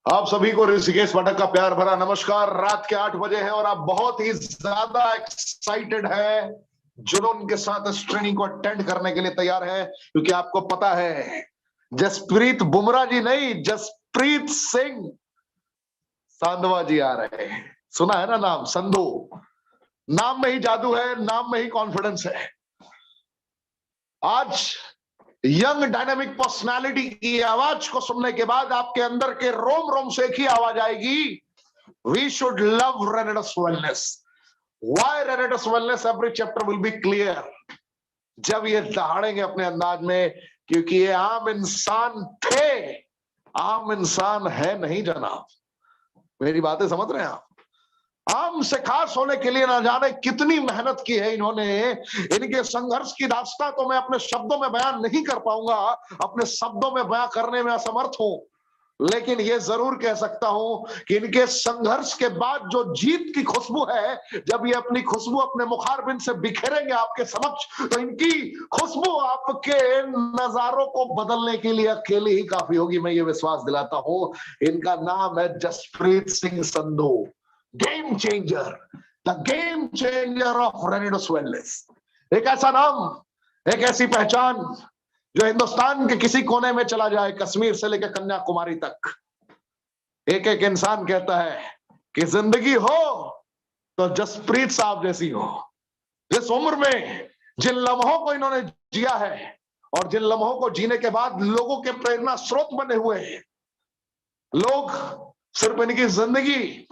आप सभी को ऋषिकेश पाठक का प्यार भरा नमस्कार। रात के 8 बजे है और आप बहुत ही ज्यादा एक्साइटेड है, जुनून के साथ इस ट्रेनिंग को अटेंड करने के लिए तैयार है, क्योंकि आपको पता है जसप्रीत बुमराह जी नहीं, जसप्रीत सिंह सांधवा जी आ रहे हैं। सुना है ना नाम संधू? नाम में ही जादू है, नाम में ही कॉन्फिडेंस है। आज यंग डायनामिक पर्सनालिटी की आवाज को सुनने के बाद आपके अंदर के रोम रोम से एक ही आवाज आएगी, we should love Renatus Wellness. Why Renatus Wellness? Every chapter will be clear जब ये दहाड़ेंगे अपने अंदाज में, क्योंकि ये आम इंसान थे, आम इंसान है नहीं जनाब। मेरी बातें समझ रहे हैं आप? आम से खास होने के लिए ना जाने कितनी मेहनत की है इन्होंने। इनके संघर्ष की दास्तां तो मैं अपने शब्दों में बयान नहीं कर पाऊंगा, अपने शब्दों में बयान करने में असमर्थ हूं, लेकिन ये जरूर कह सकता हूं कि इनके संघर्ष के बाद जो जीत की खुशबू है, जब ये अपनी खुशबू अपने मुखारबिंद से बिखेरेंगे आपके समक्ष, तो इनकी खुशबू आपके नजारों को बदलने के लिए अकेले ही काफी होगी। मैं ये विश्वास दिलाता हूं। इनका नाम है Jasprit Singh Sandhu, game changer, the game changer of Renatus Wellness. एक ऐसा नाम, एक ऐसी पहचान जो हिंदुस्तान के किसी कोने में चला जाए, कश्मीर से लेकर कन्याकुमारी तक, एक एक इंसान कहता है कि जिंदगी हो तो जसप्रीत साहब जैसी हो। जिस उम्र में जिन लम्हों को इन्होंने जिया है और जिन लम्हों को जीने के बाद लोगों के प्रेरणा स्रोत बने हुए हैं, लोग सिर्फ इनकी जिंदगी,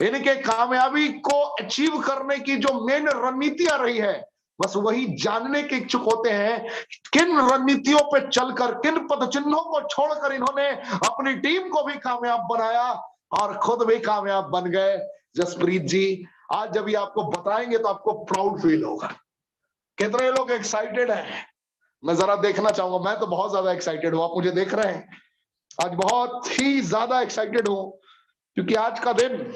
इनके कामयाबी को अचीव करने की जो मेन रणनीतियां रही है, बस वही जानने के इच्छुक होते हैं किन रणनीतियों पे चलकर, किन पद चिन्हों को छोड़कर इन्होंने अपनी टीम को भी कामयाब बनाया और खुद भी कामयाब बन गए। जसप्रीत जी आज जब ये आपको बताएंगे तो आपको प्राउड फील होगा। कितने लोग एक्साइटेड हैं मैं जरा देखना चाहूंगा। मैं तो बहुत ज्यादा एक्साइटेड हूं, आप मुझे देख रहे हैं। आज बहुत ही ज्यादा एक्साइटेड हूं क्योंकि आज का दिन,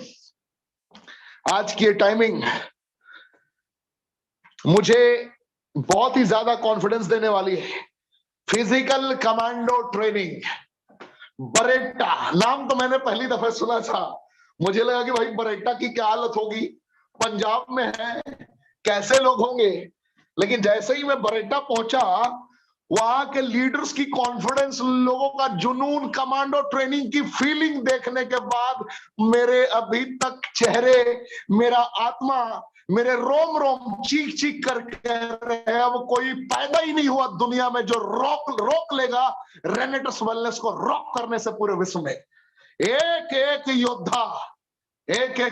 आज की टाइमिंग मुझे बहुत ही ज्यादा कॉन्फिडेंस देने वाली है। फिजिकल कमांडो ट्रेनिंग, बरेटा नाम तो मैंने पहली दफा सुना था। मुझे लगा कि भाई बरेटा की क्या हालत होगी, पंजाब में है, कैसे लोग होंगे। लेकिन जैसे ही मैं बरेटा पहुंचा, वहां के लीडर्स की कॉन्फिडेंस, लोगों का जुनून, कमांडो ट्रेनिंग की फीलिंग देखने के बाद मेरे अभी तक चेहरे, मेरा आत्मा, मेरे रोम रोम चीख चीख कर कह रहे हैं अब कोई पैदा ही नहीं हुआ दुनिया में जो रोक लेगा रेनेडस वेलनेस को रॉक करने से पूरे विश्व में। एक एक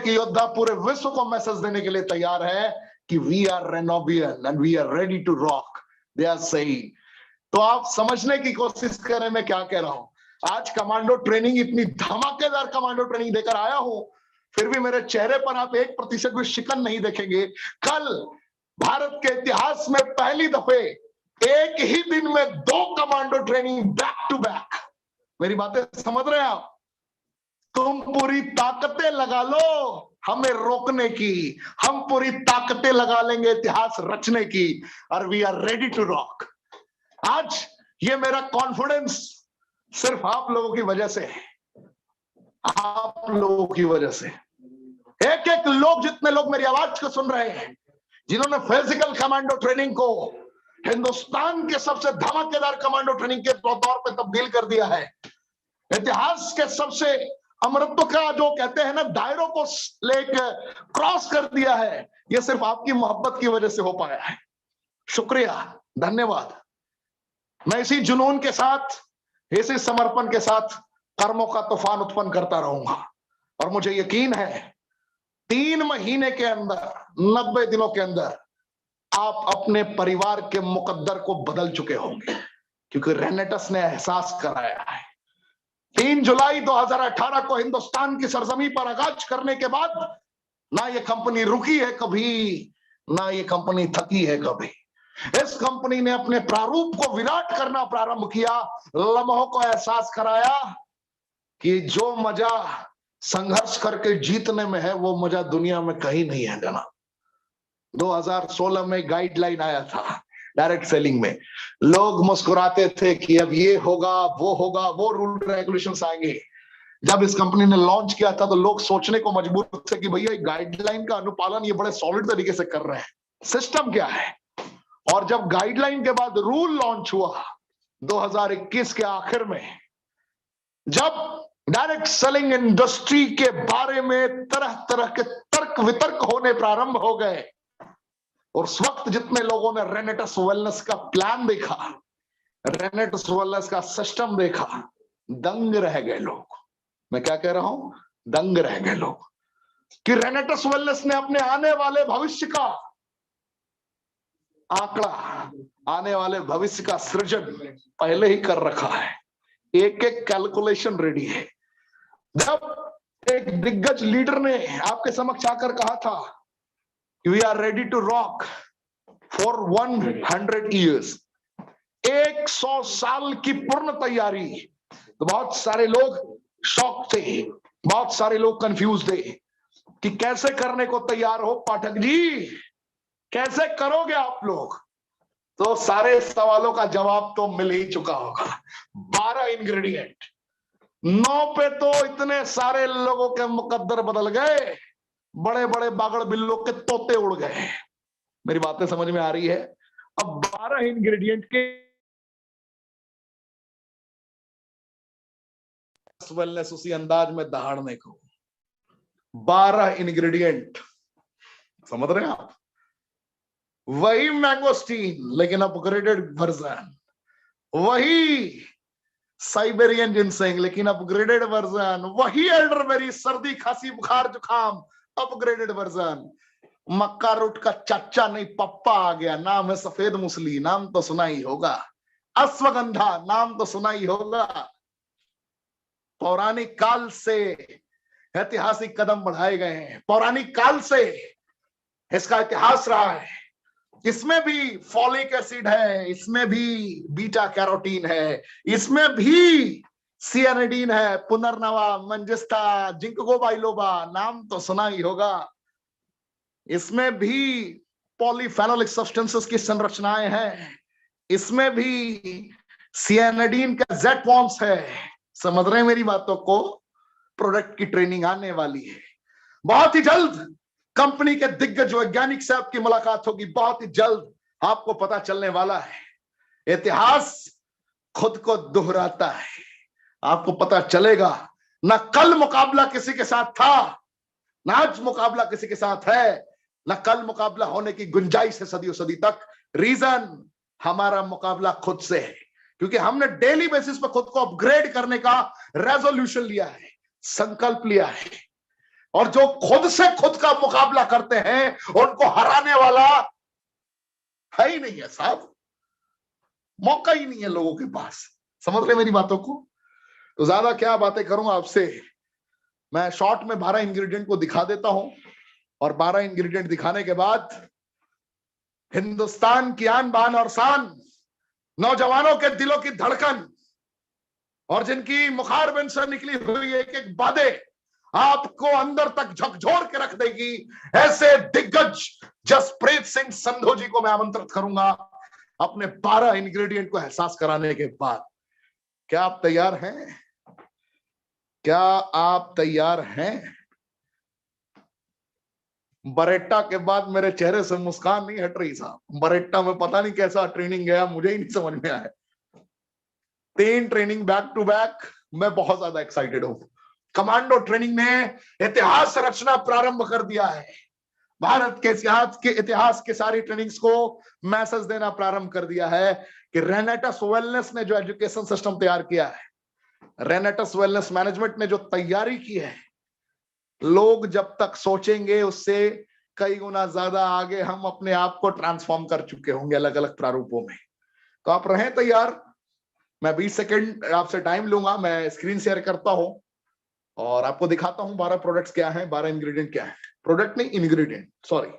योद्धा पूरे विश्व को मैसेज देने के लिए तैयार है कि we are Renovian and we are ready to rock, they are saying. तो आप समझने की कोशिश करें मैं क्या कह रहा हूं। आज कमांडो ट्रेनिंग, इतनी धमाकेदार कमांडो ट्रेनिंग देकर आया हूं, फिर भी मेरे चेहरे पर आप 1% भी शिकन नहीं देखेंगे। कल भारत के इतिहास में पहली दफे एक ही दिन में 2 commando training back to back. मेरी बातें समझ रहे हैं आप? तुम पूरी ताकतें लगा लो हमें रोकने की, हम पूरी ताकतें लगा लेंगे इतिहास रचने की, और we are ready to rock. आज ये मेरा कॉन्फिडेंस सिर्फ आप लोगों की वजह से है, आप लोगों की वजह से। एक एक लोग, जितने लोग मेरी आवाज को सुन रहे हैं, जिन्होंने फिजिकल कमांडो ट्रेनिंग को हिंदुस्तान के सबसे धमाकेदार कमांडो ट्रेनिंग के तौर पे तब्दील कर दिया है, इतिहास के सबसे अमरत्व का जो कहते हैं ना दायरों को लेकर क्रॉस कर दिया है, यह सिर्फ आपकी मोहब्बत की वजह से हो पाया है। शुक्रिया, धन्यवाद। मैं इसी जुनून के साथ, इसी समर्पण के साथ कर्मों का तूफान उत्पन्न करता रहूंगा, और मुझे यकीन है 3 महीने के अंदर, 90 दिनों के अंदर आप अपने परिवार के मुकद्दर को बदल चुके होंगे, क्योंकि रेनेडस ने एहसास कराया है। 3 जुलाई 2018 को हिंदुस्तान की सरजमी पर आगाज करने के बाद ना ये कंपनी रुकी है कभी, ना ये कंपनी थकी है कभी। इस कंपनी ने अपने प्रारूप को विराट करना प्रारंभ किया, लम्हों को एहसास कराया कि जो मजा संघर्ष करके जीतने में है, वो मजा दुनिया में कहीं नहीं है जनाब। 2016 में गाइडलाइन आया था डायरेक्ट सेलिंग में, लोग मुस्कुराते थे कि अब ये होगा, वो होगा, वो रूल रेगुलेशंस आएंगे। जब इस कंपनी ने लॉन्च किया था तो लोग सोचने को मजबूर थे कि भैया गाइडलाइन का अनुपालन ये बड़े सॉलिड तरीके से कर रहे हैं, सिस्टम क्या है। और जब गाइडलाइन के बाद रूल लॉन्च हुआ 2021 के आखिर में, जब डायरेक्ट सेलिंग इंडस्ट्री के बारे में तरह तरह के तर्क वितर्क होने प्रारंभ हो गए, और उस वक्त जितने लोगों ने रेनेटस वेलनेस का प्लान देखा, रेनेटस वेलनेस का सिस्टम देखा, दंग रह गए लोग। मैं क्या कह रहा हूं, दंग रह गए लोग कि रेनेटस वेलनेस ने अपने आने वाले भविष्य का आंकड़ा, आने वाले भविष्य का सृजन पहले ही कर रखा है। एक एक कैलकुलेशन रेडी है। जब एक दिग्गज लीडर ने आपके समक्ष आकर कहा था we are ready to rock for 100 years, 100 साल की पूर्ण तैयारी, तो बहुत सारे लोग शॉक थे, बहुत सारे लोग कंफ्यूज थे कि कैसे करने को तैयार हो पाठक जी, कैसे करोगे आप लोग। तो सारे सवालों का जवाब तो मिल ही चुका होगा। 12 इंग्रेडिएंट, 9 पे तो इतने सारे लोगों के मुकद्दर बदल गए, बड़े बड़े बागड़ बिल्लों के तोते उड़ गए। मेरी बातें समझ में आ रही है। अब 12 इंग्रेडिएंट के वेलनेस उसी अंदाज में दहाड़ने को, 12 इंग्रेडिएंट, समझ रहे हैं आप। वही मैंगोस्टीन लेकिन अपग्रेडेड वर्जन, वही साइबेरियन जिनसेंग लेकिन अपग्रेडेड वर्जन, वही एल्डरबेरी सर्दी खांसी बुखार जुकाम अपग्रेडेड वर्जन। मक्का रूट का चाचा नहीं पप्पा आ गया, नाम है सफेद मुसली, नाम तो सुना ही होगा। अश्वगंधा, नाम तो सुना ही होगा। पौराणिक काल से ऐतिहासिक कदम बढ़ाए गए हैं, पौराणिक काल से इसका इतिहास रहा है। इसमें भी फॉलिक एसिड है, इसमें भी बीटा कैरोटीन है, इसमें भी सियानिडीन है, पुनर्नवा, मंजिस्टा, जिंको बाइलोबा, नाम तो सुना ही होगा। इसमें भी पॉलीफेनोलिक सब्सटेंसेस की संरचनाएं हैं, इसमें भी सियानिडीन का जेड फॉर्म्स है। समझ रहे हैं मेरी बातों को। प्रोडक्ट की ट्रेनिंग आने वाली है बहुत ही जल्द। कंपनी के दिग्गज वैज्ञानिक से आपकी मुलाकात होगी बहुत ही जल्द, आपको पता चलने वाला है। इतिहास खुद को दोहराता है, आपको पता चलेगा। ना कल मुकाबला किसी के साथ था, ना आज मुकाबला किसी के साथ है, ना कल मुकाबला होने की गुंजाइश है सदियों सदी तक। रीजन, हमारा मुकाबला खुद से है, क्योंकि हमने डेली बेसिस पर खुद को अपग्रेड करने का रेजोल्यूशन लिया है, संकल्प लिया है। और जो खुद से खुद का मुकाबला करते हैं उनको हराने वाला है ही नहीं है साहब, मौका ही नहीं है लोगों के पास। समझ रहे मेरी बातों को। तो ज्यादा क्या बातें करूं आपसे, मैं शॉर्ट में 12 इंग्रेडिएंट को दिखा देता हूं, और 12 इंग्रेडिएंट दिखाने के बाद हिंदुस्तान की आन बान और शान, नौजवानों के दिलों की धड़कन, और जिनकी मुखारबिन से निकली हुई एक एक बातें आपको अंदर तक झकझोर के रख देगी, ऐसे दिग्गज जसप्रीत सिंह संधू जी को मैं आमंत्रित करूंगा अपने 12 इंग्रेडिएंट को एहसास कराने के बाद। क्या आप तैयार हैं? क्या आप तैयार हैं? बरेट्टा के बाद मेरे चेहरे से मुस्कान नहीं हट रही साहब। बरेट्टा में पता नहीं कैसा ट्रेनिंग गया, मुझे ही नहीं समझ में आया। 3 ट्रेनिंग बैक टू बैक, मैं बहुत ज्यादा एक्साइटेड हूं। कमांडो ट्रेनिंग ने इतिहास रचना प्रारंभ कर दिया है। भारत के इतिहास के सारी ट्रेनिंग्स को मैसेज देना प्रारंभ कर दिया है कि रेनेटस वेलनेस ने जो एजुकेशन सिस्टम तैयार किया है, रेनेटस वेलनेस मैनेजमेंट ने जो तैयारी की है, लोग जब तक सोचेंगे उससे कई गुना ज्यादा आगे हम अपने आप को ट्रांसफॉर्म कर चुके होंगे अलग अलग प्रारूपों में। तो आप रहें तैयार। मैं 20 सेकंड आपसे टाइम लूंगा, मैं स्क्रीन शेयर करता हूं और आपको दिखाता हूं 12 प्रोडक्ट्स क्या हैं, 12 इंग्रेडिएंट क्या है। प्रोडक्ट नहीं, इंग्रेडिएंट, सॉरी।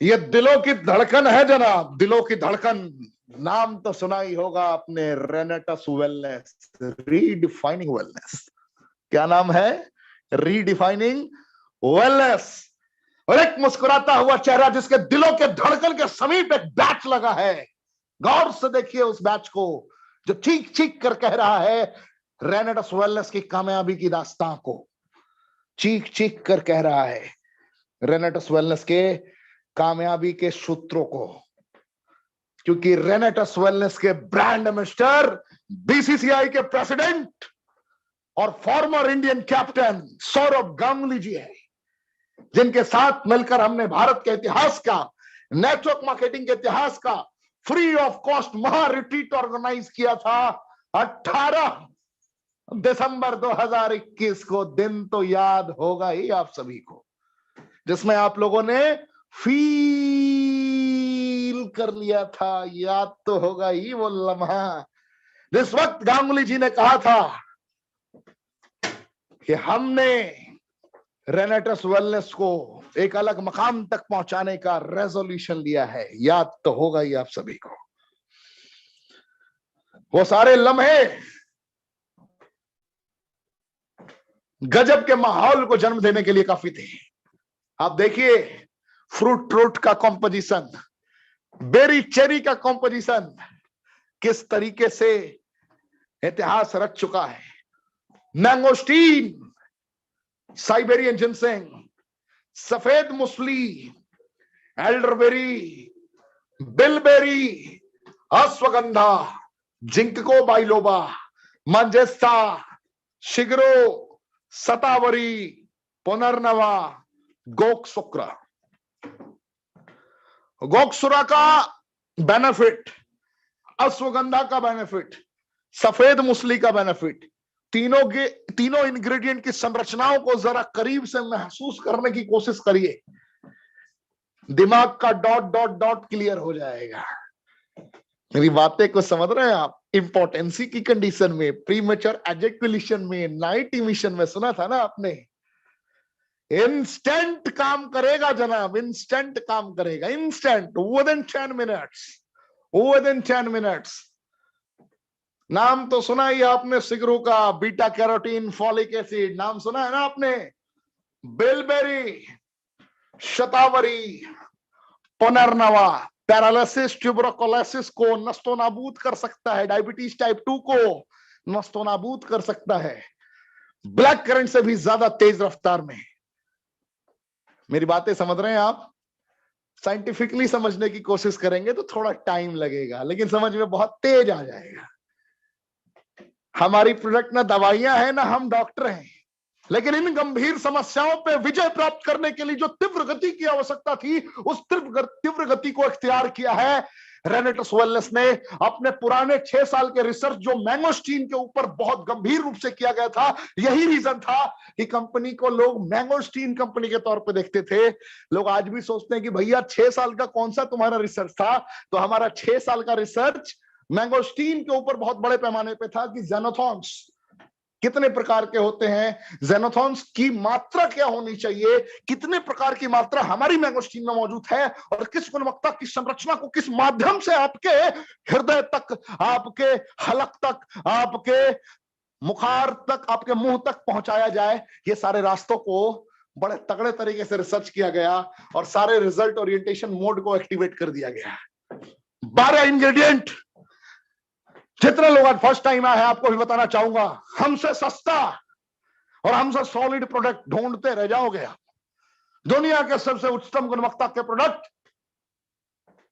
ये दिलों की धड़कन है जनाब, दिलों की धड़कन। नाम तो सुना ही होगा आपने, रेनेटस वेलनेस, रीडिफाइनिंग वेलनेस। क्या नाम है? Redefining wellness. और एक मुस्कुराता हुआ चेहरा जिसके दिलों के धड़कन के समीप एक बैच लगा है। गौर से देखिए उस बैच को जो चीख चीख कर कह रहा है रेनेटस वेलनेस की कामयाबी की दास्तां को, चीख चीख कर कह रहा है रेनेटस वेलनेस के कामयाबी के सूत्रों को। क्योंकि रेनेटस वेलनेस के ब्रांड एम्बेसडर बीसीसीआई के प्रेसिडेंट और former Indian captain Sourav Ganguly ji है, जिनके साथ मिलकर हमने भारत के इतिहास का, नेटवर्क मार्केटिंग के इतिहास का फ्री ऑफ कॉस्ट महा रिट्रीट ऑर्गेनाइज किया था 18 दिसंबर 2021 को। दिन तो याद होगा ही आप सभी को, जिसमें आप लोगों ने फील कर लिया था। याद तो होगा ही वो लम्हा जिस वक्त गांगुली जी ने कहा था कि हमने रेनेटस वेलनेस को एक अलग मकाम तक पहुंचाने का रेजोल्यूशन लिया है। याद तो होगा ही आप सभी को। वो सारे लम्हे गजब के माहौल को जन्म देने के लिए काफी थे। आप देखिए फ्रूट ट्रूट का कॉम्पोजिशन, बेरी चेरी का कॉम्पोजिशन किस तरीके से इतिहास रच चुका है। मैंगोस्टीन, साइबेरियन जिनसेंग, सफेद मुसली, elderberry, bilberry, ashwagandha, ginkgo biloba, मंजेस्ता, शिगरो, सतावरी, पुनर्नवा, गोकसुक्रा। गोकसुरा का बेनिफिट, अश्वगंधा का बेनिफिट, सफेद मुसली का बेनिफिट, तीनों इंग्रेडिएंट की संरचनाओं को जरा करीब से महसूस करने की कोशिश करिए। दिमाग का डॉट डॉट डॉट क्लियर हो जाएगा। मेरी बातें को समझ रहे हैं आप? इंपॉर्टेंसी की कंडीशन में, प्रीमेच्योर एजेकुलेशन में, नाइट इमिशन में सुना था ना आपने। इंस्टेंट काम करेगा जनाब, इंस्टेंट काम करेगा, instant, with in 10 minutes, with in 10 minutes. नाम तो सुना ही आपने सिगरू का, बीटा कैरोटीन, फॉलिक एसिड, नाम सुना है ना आपने। बिलबेरी, शतावरी, पुनर्नवा पैरालिसिस, ट्यूबरकुलोसिस को नस्तो नाबूद कर सकता है, डायबिटीज टाइप 2 को नस्तो नाबूद कर सकता है, ब्लैक करंट से भी ज्यादा तेज रफ्तार में। मेरी बातें समझ रहे हैं आप? साइंटिफिकली समझने की कोशिश करेंगे तो थोड़ा टाइम लगेगा, लेकिन समझ में बहुत तेज आ जाएगा। हमारी प्रोडक्ट ना दवाइयां हैं ना हम डॉक्टर हैं, लेकिन इन गंभीर समस्याओं पे विजय प्राप्त करने के लिए जो तीव्र गति की आवश्यकता थी, उस तीव्र गति को इख्तियार किया है रेनेटस वेलनेस ने। अपने पुराने 6 साल के रिसर्च जो मैंगोस्टीन के ऊपर बहुत गंभीर रूप से किया गया था, यही रीजन था कि कंपनी को लोग मैंगोस्टीन कंपनी के तौर पे देखते थे। लोग आज भी सोचते हैं कि भैया 6 साल का कौन सा तुम्हारा रिसर्च था? तो हमारा 6 साल का रिसर्च मैंगोस्टीन के ऊपर बहुत बड़े पैमाने पे था कि ज़ेनोथॉन्स कितने प्रकार के होते हैं, ज़ेनोथॉन्स की मात्रा क्या होनी चाहिए, कितने प्रकार की मात्रा हमारी मैंगोस्टीन में मौजूद है, और किस गुणवत्ता की संरचना को किस माध्यम से आपके हृदय तक, आपके हलक तक, आपके मुखार तक, आपके मुंह तक पहुंचाया जाए। ये सारे रास्तों को बड़े तगड़े तरीके से रिसर्च किया गया और सारे रिजल्ट ओरिएंटेशन मोड को एक्टिवेट कर दिया गया। 12 इंग्रेडिएंट। जितने लोग आज फर्स्ट टाइम आए हैं आपको भी बताना चाहूंगा, हमसे सस्ता और हमसे सॉलिड प्रोडक्ट ढूंढते रह जाओगे आप। दुनिया के सबसे उच्चतम गुणवत्ता के प्रोडक्ट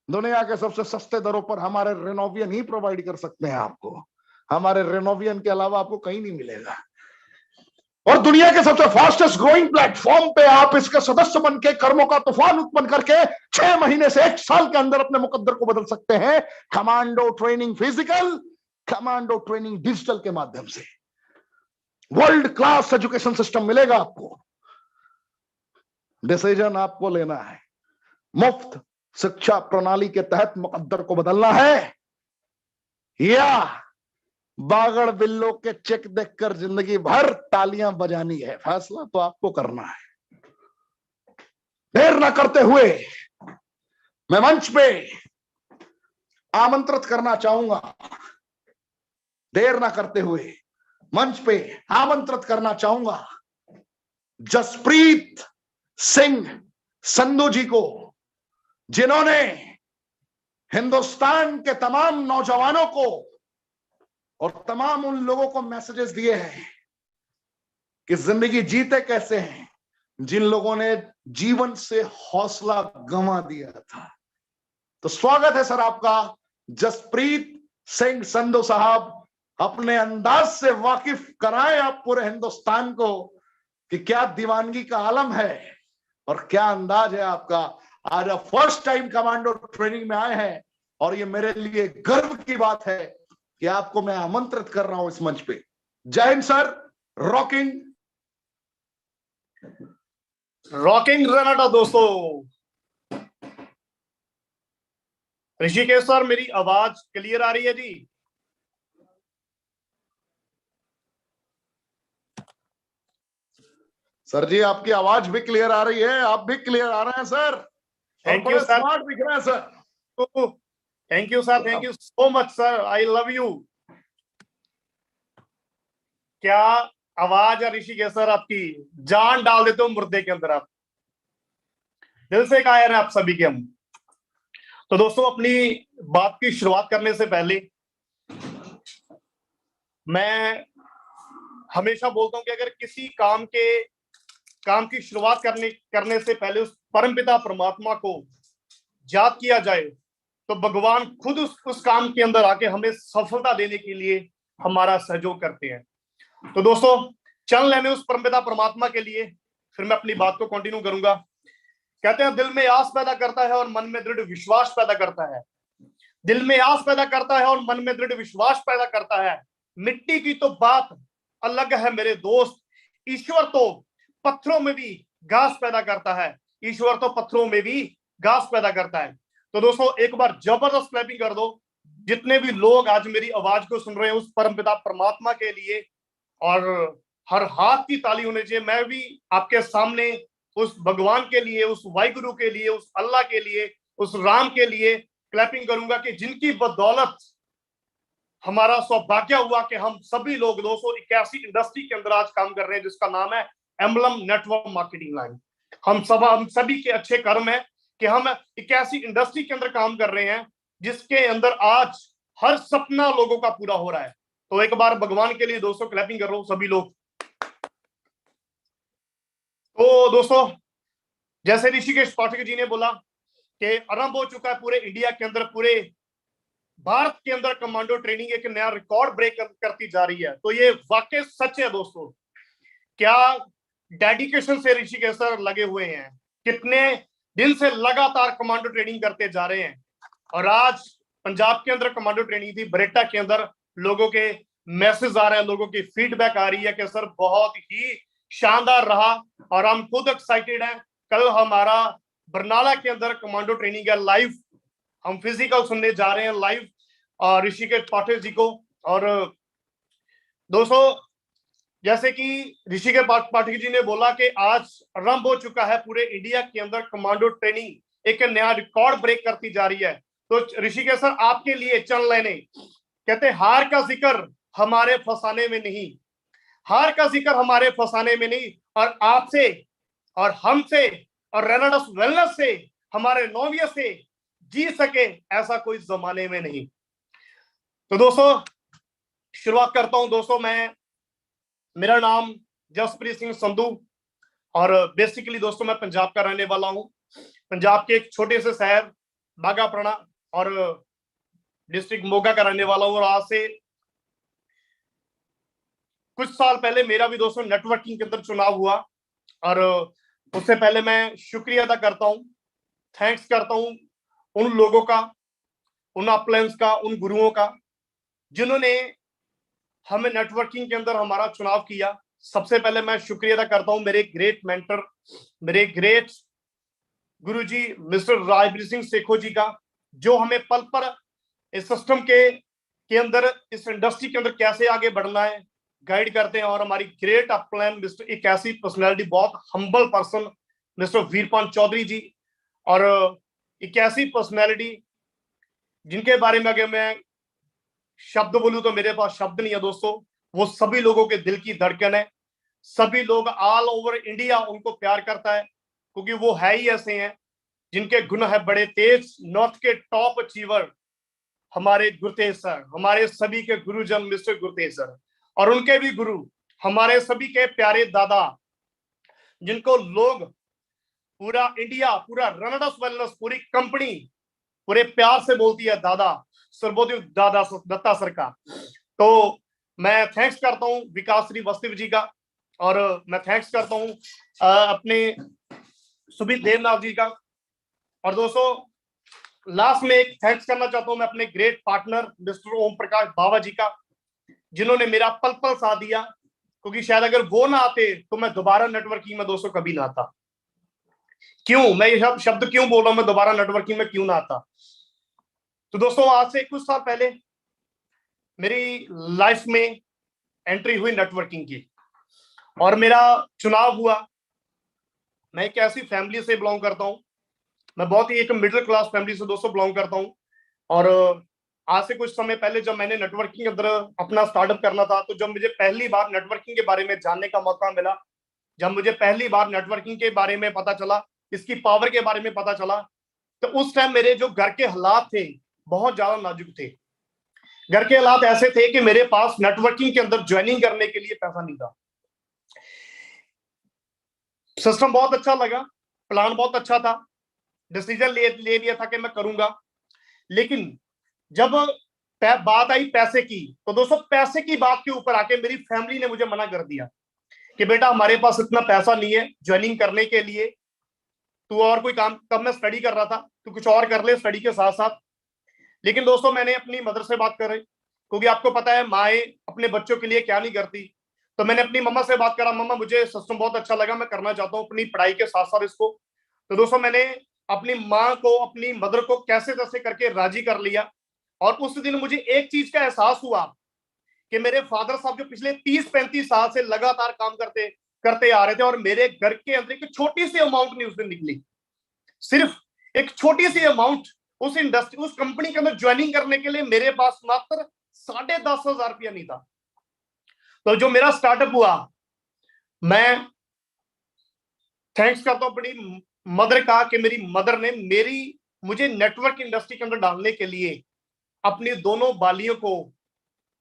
दुनिया के सबसे सस्ते दरों पर हमारे रेनोवियन ही प्रोवाइड कर सकते हैं आपको। हमारे रेनोवियन के अलावा आपको कहीं नहीं मिलेगा। और दुनिया के सबसे फास्टेस्ट ग्रोइंग प्लेटफॉर्म पे आप इसके सदस्य बन के कर्मों का तूफान उत्पन्न करके 6 महीने से 1 साल के अंदर अपने मुकद्दर को बदल सकते हैं। Commando training physical, commando training digital के माध्यम से वर्ल्ड क्लास एजुकेशन सिस्टम मिलेगा आपको। डिसीजन आपको लेना है। मुफ्त शिक्षा प्रणाली के तहत मुकद्दर को बदलना है या बागड़ बिल्लो के चेक देखकर जिंदगी भर तालियां बजानी है। फैसला तो आपको करना है। देर ना करते हुए मैं मंच पे आमंत्रित करना चाहूंगा, देर ना करते हुए मंच पे आमंत्रित करना चाहूंगा जसप्रीत सिंह संधू जी को, जिन्होंने हिंदुस्तान के तमाम नौजवानों को और तमाम उन लोगों को मैसेजेस दिए हैं कि जिंदगी जीते कैसे हैं जिन लोगों ने जीवन से हौसला गंवा दिया था। तो स्वागत है सर आपका, जसप्रीत सिंह संधू साहब। अपने अंदाज से वाकिफ कराएं आप पूरे हिंदुस्तान को कि क्या दीवानगी का आलम है और क्या अंदाज है आपका। आज आप फर्स्ट टाइम कमांडो ट्रेनिंग में आए हैं और ये मेरे लिए गर्व की बात है कि आपको मैं आमंत्रित कर रहा हूं इस मंच पे। जय हिंद सर। रॉकिंग रनाडा दोस्तों। ऋषिकेश सर, मेरी आवाज क्लियर आ रही है जी? सर जी, आपकी आवाज भी क्लियर आ रही है, आप भी क्लियर आ रहे हैं sir. Thank you sir. Smart दिख रहे हैं sir. Thank you sir, thank you so much sir, I love you. क्या आवाज है ऋषिकेश सर, आपकी जान डाल देते हो मुर्दे के अंदर। आप दिल से कायर हैं आप सभी के हम। तो दोस्तों, अपनी बात की शुरुआत करने से पहले मैं हमेशा बोलता हूं कि अगर किसी काम की शुरुआत करने से पहले उस परमपिता परमात्मा को याद किया जाए तो भगवान खुद उस काम के अंदर आके हमें सफलता देने के लिए हमारा सहयोग करते हैं। तो दोस्तों, चल लेने उस परमपिता परमात्मा के लिए, फिर मैं अपनी बात को कंटिन्यू करूंगा। कहते हैं, दिल में आस पैदा करता है और मन में दृढ़ विश्वास पैदा करता है। दिल में आस पैदा करता है और मन में दृढ़ विश्वास पैदा करता है। मिट्टी की तो बात अलग है मेरे दोस्त, ईश्वर तो पत्थरों में भी घास पैदा करता है। ईश्वर तो पत्थरों में भी घास पैदा करता है। तो दोस्तों, एक बार जबरदस्त क्लैपिंग कर दो जितने भी लोग आज मेरी आवाज को सुन रहे हैं उस परमपिता परमात्मा के लिए, और हर हाथ की ताली होनी चाहिए। मैं भी आपके सामने उस भगवान के लिए, उस वाहिगुरु के लिए, उस अल्लाह के लिए, उस राम के लिए क्लैपिंग करूंगा कि जिनकी बदौलत हमारा सौभाग्य हुआ कि हम सभी लोग 281 इंडस्ट्री के अंदर आज काम कर रहे हैं, जिसका नाम है एम्बलम नेटवर्क मार्केटिंग लाइन। हम सभी के अच्छे कर्म है कि हम 81 इंडस्ट्री के अंदर काम कर रहे हैं, जिसके अंदर आज हर सपना लोगों का पूरा हो रहा है। तो एक बार भगवान के लिए दोस्तों क्लैपिंग कर लो सभी लोग। तो दोस्तों, जैसे ऋषिकेश पाठक जी ने बोला कि आरंभ हो चुका है पूरे इंडिया के अंदर, पूरे भारत के अंदर कमांडो ट्रेनिंग एक नया रिकॉर्ड ब्रेक करती जा रही है। तो ये वाकई सच है दोस्तों। क्या डेडिकेशन से ऋषिकेश सर लगे हुए हैं, कितने दिन से लगातार कमांडो ट्रेनिंग करते जा रहे हैं। और आज पंजाब के अंदर कमांडो ट्रेनिंग थी, बरेटा के अंदर लोगों के मैसेज आ रहे हैं, लोगों की फीडबैक आ रही है कि सर बहुत ही शानदार रहा और हम खुद एक्साइटेड हैं। कल हमारा बरनाला के अंदर कमांडो ट्रेनिंग है, लाइव हम फिजिकल सुनने जा रहे हैं लाइव ऋषिकेश पाठक जी को। और दोस्तों, जैसे कि ऋषिकेश पाठक जी ने बोला कि आज आरंभ हो चुका है पूरे इंडिया के अंदर कमांडो ट्रेनिंग, एक नया रिकॉर्ड ब्रेक करती जा रही है। तो ऋषिकेश सर, आपके लिए चल लेने कहते हार का जिक्र हमारे फसाने में नहीं, हार का जिक्र हमारे फसाने में नहीं, और आपसे और हमसे और रेनाडस वेलनेस से, हमारे नौविया से जी सके ऐसा कोई जमाने में नहीं। तो दोस्तों, शुरुआत करता हूं। दोस्तों, मेरा नाम जसप्रीत सिंह संधू, और बेसिकली दोस्तों मैं पंजाब का रहने वाला हूं। पंजाब के एक छोटे से शहर बागापुराना और डिस्ट्रिक्ट मोगा का रहने वाला हूं। और आज से कुछ साल पहले मेरा भी दोस्तों नेटवर्किंग के अंदर चुनाव हुआ, और उससे पहले मैं शुक्रिया अदा करता हूं, थैंक्स करता हूं उन लोगों का, उन अपलाइंस का, उन गुरुओं का जिन्होंने हमें नेटवर्किंग के अंदर हमारा चुनाव किया। सबसे पहले मैं शुक्रिया अदा करता हूं मेरे ग्रेट मेंटर, मेरे ग्रेट गुरुजी मिस्टर राजवीर सिंह सेखो जी का, जो हमें पल पर इस सिस्टम के अंदर, इस इंडस्ट्री के अंदर कैसे आगे बढ़ना है गाइड करते हैं। और हमारी ग्रेट अपलाइन मिस्टर, एक ऐसी पर्सनैलिटी, बहुत हम्बल पर्सन मिस्टर वीरपान चौधरी जी, और एक ऐसी पर्सनैलिटी जिनके बारे में अगर मैं शब्द बोलूं तो मेरे पास शब्द नहीं है दोस्तों। वो सभी लोगों के दिल की धड़कन है। सभी लोग ऑल ओवर इंडिया उनको प्यार करता है, क्योंकि वो है ही ऐसे हैं जिनके गुण है बड़े तेज। नॉर्थ के टॉप अचीवर हमारे गुरतेज सर, हमारे सभी के गुरुजन मिस्टर गुरतेज सर, और उनके भी गुरु हमारे सभी के प्यारे दादा, जिनको लोग पूरा इंडिया, पूरा रनडस वेलनेस, पूरी कंपनी पूरे प्यार से बोलती है दादा, सर्वोदय दादा दत्ता सर का। तो मैं थैंक्स करता हूं विकास श्री वास्तव जी का, और मैं थैंक्स करता हूं अपने सुमित देवनाथ जी का। और दोस्तों लास्ट में एक थैंक्स करना चाहता हूं मैं अपने great partner mister Om Prakash बाबा जी का, जिन्होंने मेरा पल पल साथ दिया, क्योंकि शायद अगर वो ना आते तो मैं दोबारा नेटवर्किंग में दोस्तों कभी ना आता। क्यों मैं ये शब्द क्यों बोल रहा हूं, मैं दोबारा नेटवर्किंग में क्यों ना आता? तो दोस्तों आज से कुछ साल पहले मेरी लाइफ में एंट्री हुई नेटवर्किंग की, और मेरा चुनाव हुआ। मैं एक ऐसी फैमिली से बिलोंग करता हूं, मैं बहुत ही एक मिडिल क्लास फैमिली से दोस्तों बिलोंग करता हूं। और आज से कुछ समय पहले जब मैंने नेटवर्किंग अंदर अपना स्टार्टअप करना था, तो जब मुझे पहली बार नेटवर्किंग के बारे में जानने का मौका मिला, जब मुझे पहली बार नेटवर्किंग के बारे में पता चला, इसकी पावर के बारे में पता चला, तो उस टाइम मेरे जो घर के हालात थे बहुत ज्यादा नाजुक थे। घर के हालात ऐसे थे कि मेरे पास नेटवर्किंग के अंदर ज्वाइनिंग करने के लिए पैसा नहीं था। सिस्टम बहुत अच्छा लगा, प्लान बहुत अच्छा था, डिसीजन ले लिया था कि मैं करूंगा। लेकिन जब बात आई पैसे की, तो दोस्तों पैसे की बात के ऊपर आके मेरी फैमिली ने मुझे मना कर दिया कि बेटा हमारे पास इतना पैसा नहीं है ज्वाइनिंग करने के लिए, तू और कोई काम, तब मैं स्टडी कर रहा था, तू कुछ और कर ले स्टडी के साथ साथ। लेकिन दोस्तों मैंने अपनी मदर से बात करी, क्योंकि आपको पता है माएँ अपने बच्चों के लिए क्या नहीं करती। तो मैंने अपनी मम्मा से बात करा, मम्मा मुझे सिस्टम बहुत अच्छा लगा, मैं करना चाहता हूँ अपनी पढ़ाई के साथ साथ इसको। तो दोस्तों मैंने अपनी माँ को, अपनी मदर को कैसे तैसे करके राजी कर लिया। और उस दिन मुझे एक चीज का एहसास हुआ कि मेरे फादर साहब जो पिछले 30-35 साल से लगातार काम करते करते आ रहे थे, और मेरे घर के अंदर एक छोटी सी अमाउंट नहीं उस दिन निकली, सिर्फ एक छोटी सी अमाउंट उस इंडस्ट्री, उस कंपनी के अंदर ज्वाइनिंग करने के लिए मेरे पास मात्र 10,500 रुपया नहीं था। तो जो मेरा स्टार्टअप हुआ, मैं थैंक्स करता हूं अपनी मदर का कि मेरी मदर ने मुझे नेटवर्क इंडस्ट्री के अंदर डालने के लिए अपनी दोनों बालियों को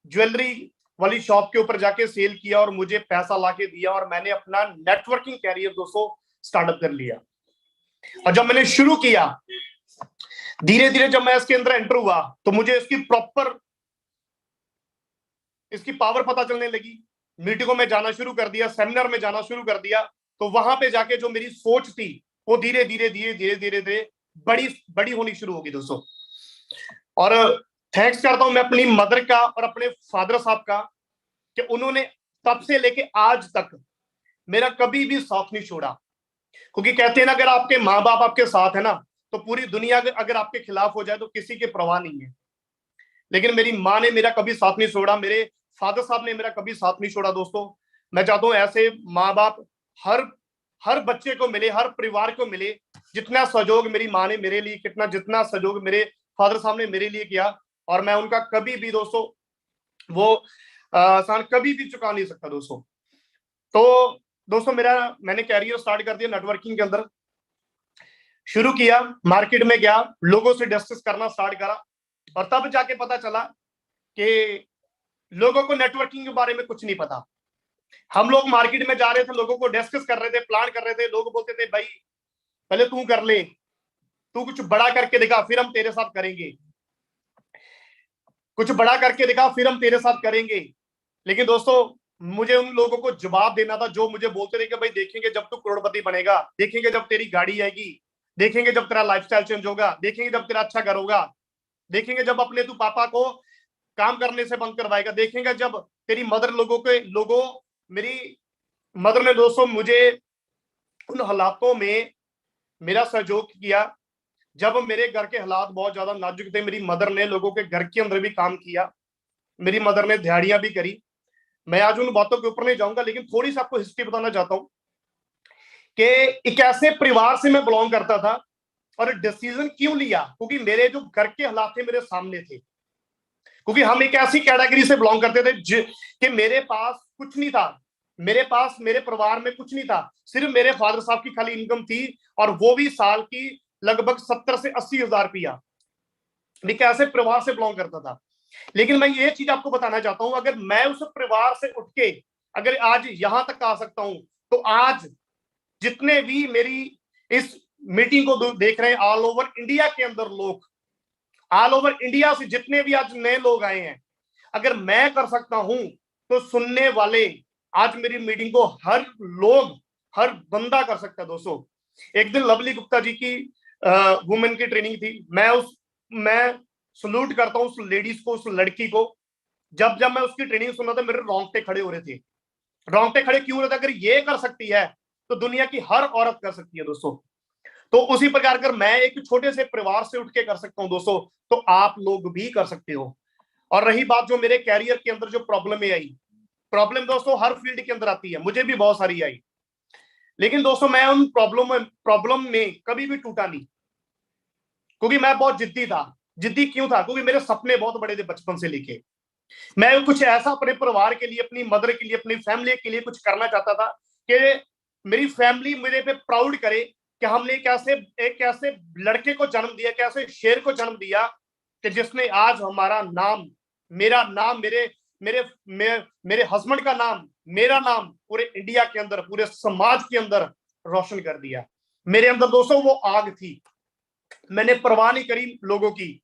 ज्वेलरी वाली शॉप के ऊपर जाके सेल किया और मुझे पैसा लाके दिया, और मैंने अपना नेटवर्किंग कैरियर दोस्तों स्टार्टअप कर लिया। और जब मैंने शुरू किया, धीरे धीरे जब मैं इसके अंदर एंटर हुआ, तो मुझे इसकी पावर पता चलने लगी। मीटिंगों में जाना शुरू कर दिया, सेमिनार में जाना शुरू कर दिया, तो वहां पे जाके जो मेरी सोच थी वो धीरे धीरे बड़ी बड़ी होनी शुरू होगी दोस्तों। और थैंक्स करता हूं मैं अपनी मदर का और अपने फादर साहब का कि उन्होंने तब से लेके आज तक मेरा कभी भी साथ नहीं छोड़ा। क्योंकि कहते हैं ना, अगर आपके माँ बाप आपके साथ है ना, तो पूरी दुनिया अगर आपके खिलाफ हो जाए तो किसी की परवाह नहीं है। लेकिन मेरी माँ ने मेरा कभी साथ नहीं छोड़ा, मेरे फादर साहब ने मेरा कभी साथ नहीं छोड़ा दोस्तों। मैं चाहता हूं ऐसे माँ बाप हर बच्चे को मिले, हर परिवार को मिले। जितना सहयोग मेरी माँ ने मेरे लिए, जितना सहयोग मेरे फादर साहब ने मेरे लिए किया, और मैं उनका कभी भी दोस्तों वो एहसान कभी भी चुका नहीं सकता दोस्तों। तो दोस्तों मैंने कैरियर स्टार्ट कर दिया नेटवर्किंग के अंदर, शुरू किया, मार्केट में गया, लोगों से डिस्कस करना स्टार्ट करा, और तब जाके पता चला कि लोगों को नेटवर्किंग के बारे में कुछ नहीं पता। हम लोग मार्केट में जा रहे थे, लोगों को डिस्कस कर रहे थे, प्लान कर रहे थे, लोग बोलते थे भाई पहले तू कर ले, तू कुछ बड़ा करके दिखा फिर हम तेरे साथ करेंगे, कुछ बड़ा करके दिखा फिर हम तेरे साथ करेंगे। लेकिन दोस्तों मुझे उन लोगों को जवाब देना था जो मुझे बोलते थे कि भाई देखेंगे जब तू करोड़पति बनेगा, देखेंगे जब तेरी गाड़ी आएगी, देखेंगे जब तेरा लाइफस्टाइल चेंज होगा, देखेंगे जब तेरा अच्छा घर होगा, देखेंगे जब अपने तू पापा को काम करने से बंद करवाएगा, देखेंगे जब तेरी मदर मेरी मदर ने दोस्तों मुझे उन हालातों में मेरा सहयोग किया। जब मेरे घर के हालात बहुत ज्यादा नाजुक थे, मेरी मदर ने लोगों के घर के अंदर भी काम किया, मेरी मदर ने दिहाड़ियां भी करी। मैं आज उन बातों के ऊपर नहीं जाऊंगा, लेकिन थोड़ी सी आपको हिस्ट्री बताना चाहता हूं कि एक ऐसे परिवार से मैं बिलोंग करता था, और डिसीजन क्यों लिया? क्योंकि मेरे जो घर के हालात थे मेरे सामने थे, क्योंकि हम एक ऐसी कैटेगरी से बिलोंग करते थे कि मेरे पास कुछ नहीं था, मेरे पास मेरे परिवार में कुछ नहीं था, सिर्फ मेरे फादर साहब की खाली इनकम थी, और वो भी साल की लगभग 70 से 80 हजार रुपया। मैं कैसे परिवार से बिलोंग करता था। लेकिन मैं ये चीज आपको बताना चाहता हूं, अगर मैं उस परिवार से उठ के अगर आज यहां तक आ सकता हूं, तो आज जितने भी मेरी इस मीटिंग को देख रहे हैं ऑल ओवर इंडिया के अंदर लोग, ऑल ओवर इंडिया से जितने भी आज नए लोग आए हैं, अगर मैं कर सकता हूं तो सुनने वाले आज मेरी मीटिंग को हर बंदा कर सकता है। दोस्तों, एक दिन लवली गुप्ता जी की वुमेन की ट्रेनिंग थी, मैं सल्यूट करता हूं उस लेडीज को, उस लड़की को। जब मैं उसकी ट्रेनिंग सुन रहा था, मेरे रोंगटे खड़े हो रहे थे। रोंगटे खड़े क्यों हो रहे थे? अगर ये कर सकती है तो दुनिया की हर औरत कर सकती है दोस्तों। तो उसी प्रकार अगर मैं एक छोटे से परिवार से उठ के कर सकता हूं दोस्तों, तो आप लोग भी कर सकते हो। और रही बात जो मेरे कैरियर के अंदर जो प्रॉब्लम आई, प्रॉब्लम दोस्तों हर फील्ड के अंदर आती है, मुझे भी बहुत सारी आई, लेकिन दोस्तों मैं उन प्रॉब्लम में कभी भी टूटा नहीं, क्योंकि मैं बहुत जिद्दी था। जिद्दी क्यों था? क्योंकि मेरे सपने बहुत बड़े थे बचपन से लेके। मैं कुछ ऐसा अपने परिवार के लिए, अपनी मदर के लिए, अपनी फैमिली के लिए कुछ करना चाहता था कि मेरी फैमिली मेरे पे प्राउड करे कि हमने एक ऐसे लड़के को जन्म दिया, कैसे शेर को जन्म दिया कि जिसने आज हमारा नाम, मेरा नाम, मेरे हस्बैंड का नाम, मेरा नाम पूरे इंडिया के अंदर, पूरे समाज के अंदर रोशन कर दिया। मेरे अंदर दोस्तों वो आग थी, मैंने परवाह नहीं करी लोगों की।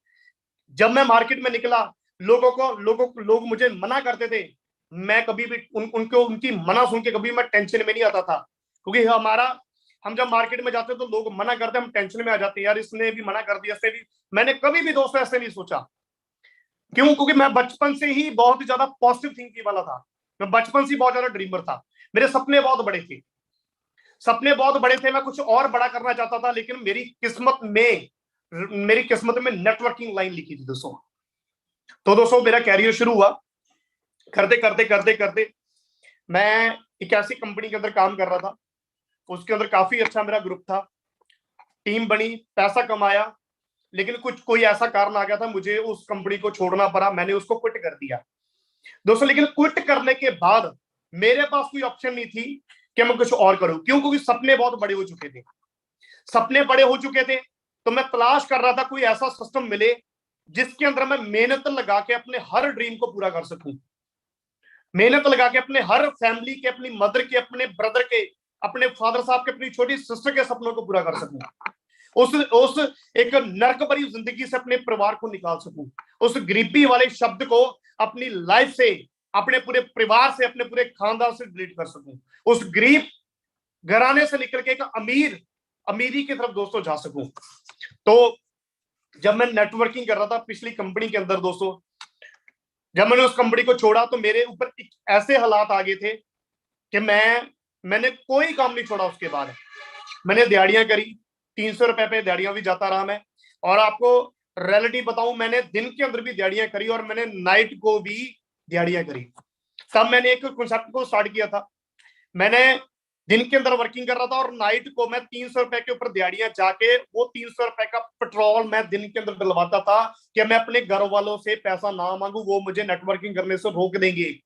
जब मैं मार्केट में निकला, लोग मुझे मना करते थे, मैं कभी भी उनकी मना सुन के कभी मैं टेंशन में नहीं आता था, क्योंकि हम जब मार्केट में जाते तो लोग मना करते, हम टेंशन में आ जाते, यार इसने भी मना कर दिया, इसने भी। मैंने कभी भी दोस्तों ऐसे नहीं सोचा। क्यों? क्योंकि मैं बचपन से ही बहुत ज्यादा पॉजिटिव थिंकिंग वाला था। मैं बचपन से बहुत ज्यादा ड्रीमर था। मेरे सपने बहुत बड़े थे, मैं कुछ और बड़ा करना चाहता था, लेकिन मेरी किस्मत में नेटवर्किंग लाइन लिखी थी दोस्तों। तो दोस्तों मेरा कैरियर शुरू हुआ, करते मैं एक ऐसी कंपनी के अंदर काम कर रहा था, उसके अंदर काफी अच्छा मेरा ग्रुप था, टीम बनी, पैसा कमाया, लेकिन कोई ऐसा कारण आ गया था, मुझे उस कंपनी को छोड़ना पड़ा, मैंने उसको क्विट कर दिया दोस्तों। लेकिन क्विट करने के बाद मेरे पास कोई ऑप्शन नहीं थी कि मैं कुछ और करूं। क्यों? क्योंकि सपने बहुत बड़े हो चुके थे, तो मैं तलाश कर रहा था कोई ऐसा सिस्टम मिले जिसके अंदर मैं मेहनत लगा के अपने हर ड्रीम को पूरा कर सकूं, मेहनत लगा के अपने हर फैमिली के, अपनी मदर के, अपने ब्रदर के, अपने फादर साहब के, अपनी छोटी सिस्टर के सपनों को पूरा कर सकूं, उस एक नर्क भरी जिंदगी से अपने परिवार को निकाल सकूं, उस गरीबी वाले शब्द को अपनी लाइफ से, अपने पूरे परिवार से, अपने पूरे खानदान से डिलीट कर सकूं, उस गरीब घराने से निकल के एक अमीरी की तरफ दोस्तों जा सकूं। तो जब मैं नेटवर्किंग कर रहा था पिछली कंपनी के अंदर दोस्तों, जब मैंने उस कंपनी को छोड़ा तो मेरे ऊपर ऐसे हालात आ गए थे कि मैंने कोई काम नहीं छोड़ा। उसके बाद मैंने दिहाड़ियां करी, 300 रुपए पे दिहाड़ियां भी जाता रहा मैं। और आपको रियलिटी बताऊं, मैंने दिन के अंदर भी दिहाड़ियां करी और मैंने नाइट को भी दिहाड़ियां करी। तब मैंने एक कॉन्सेप्ट को स्टार्ट किया था, मैंने दिन के अंदर वर्किंग कर रहा था और नाइट को मैं 300 रुपए के ऊपर दिहाड़ियां जाके वो 300 रुपए का पेट्रोल मैं दिन के अंदर डलवाता था कि मैं अपने घर वालों से पैसा ना मांगू, वो मुझे नेटवर्किंग करने से रोक देंगे।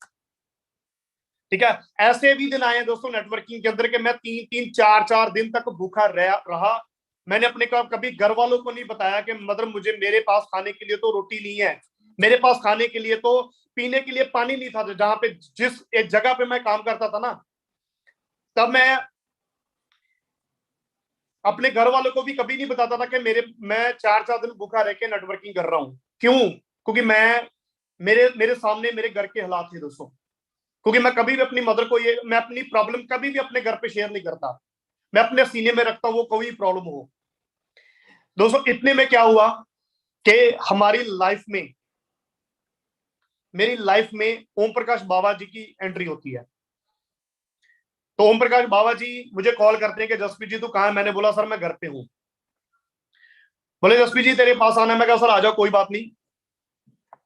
ठीक है, ऐसे भी दिन आए दोस्तों नेटवर्किंग के अंदर कि मैं 3-4 दिन तक भूखा रहा। मैंने अपने कभी घर वालों को नहीं बताया कि मदर मुझे, मेरे पास खाने के लिए तो रोटी नहीं है, मेरे पास खाने के लिए तो पीने के लिए पानी नहीं था। जहां पे जिस एक जगह पे मैं काम करता था ना, तब मैं अपने घर वालों को भी कभी नहीं बताता था कि मैं 4 दिन भूखा रह के नेटवर्किंग कर रहा हूं। क्यों? क्योंकि मेरे सामने मेरे घर के हालात थे दोस्तों। क्योंकि मैं कभी भी अपनी मदर को मैं अपनी प्रॉब्लम कभी भी अपने घर पे शेयर नहीं करता, मैं अपने सीने में रखता हूं, वो कोई प्रॉब्लम हो दोस्तों। इतने में क्या हुआ कि मेरी लाइफ में ओम प्रकाश बाबा जी की एंट्री होती है। तो ओम प्रकाश बाबा जी मुझे कॉल करते हैं कि जसप्रीत जी तू कहां है? मैंने बोला सर मैं घर पे हूं। बोले जसप्रीत जी तेरे पास आना है। मैं कहा सर आ जाओ, कोई बात नहीं।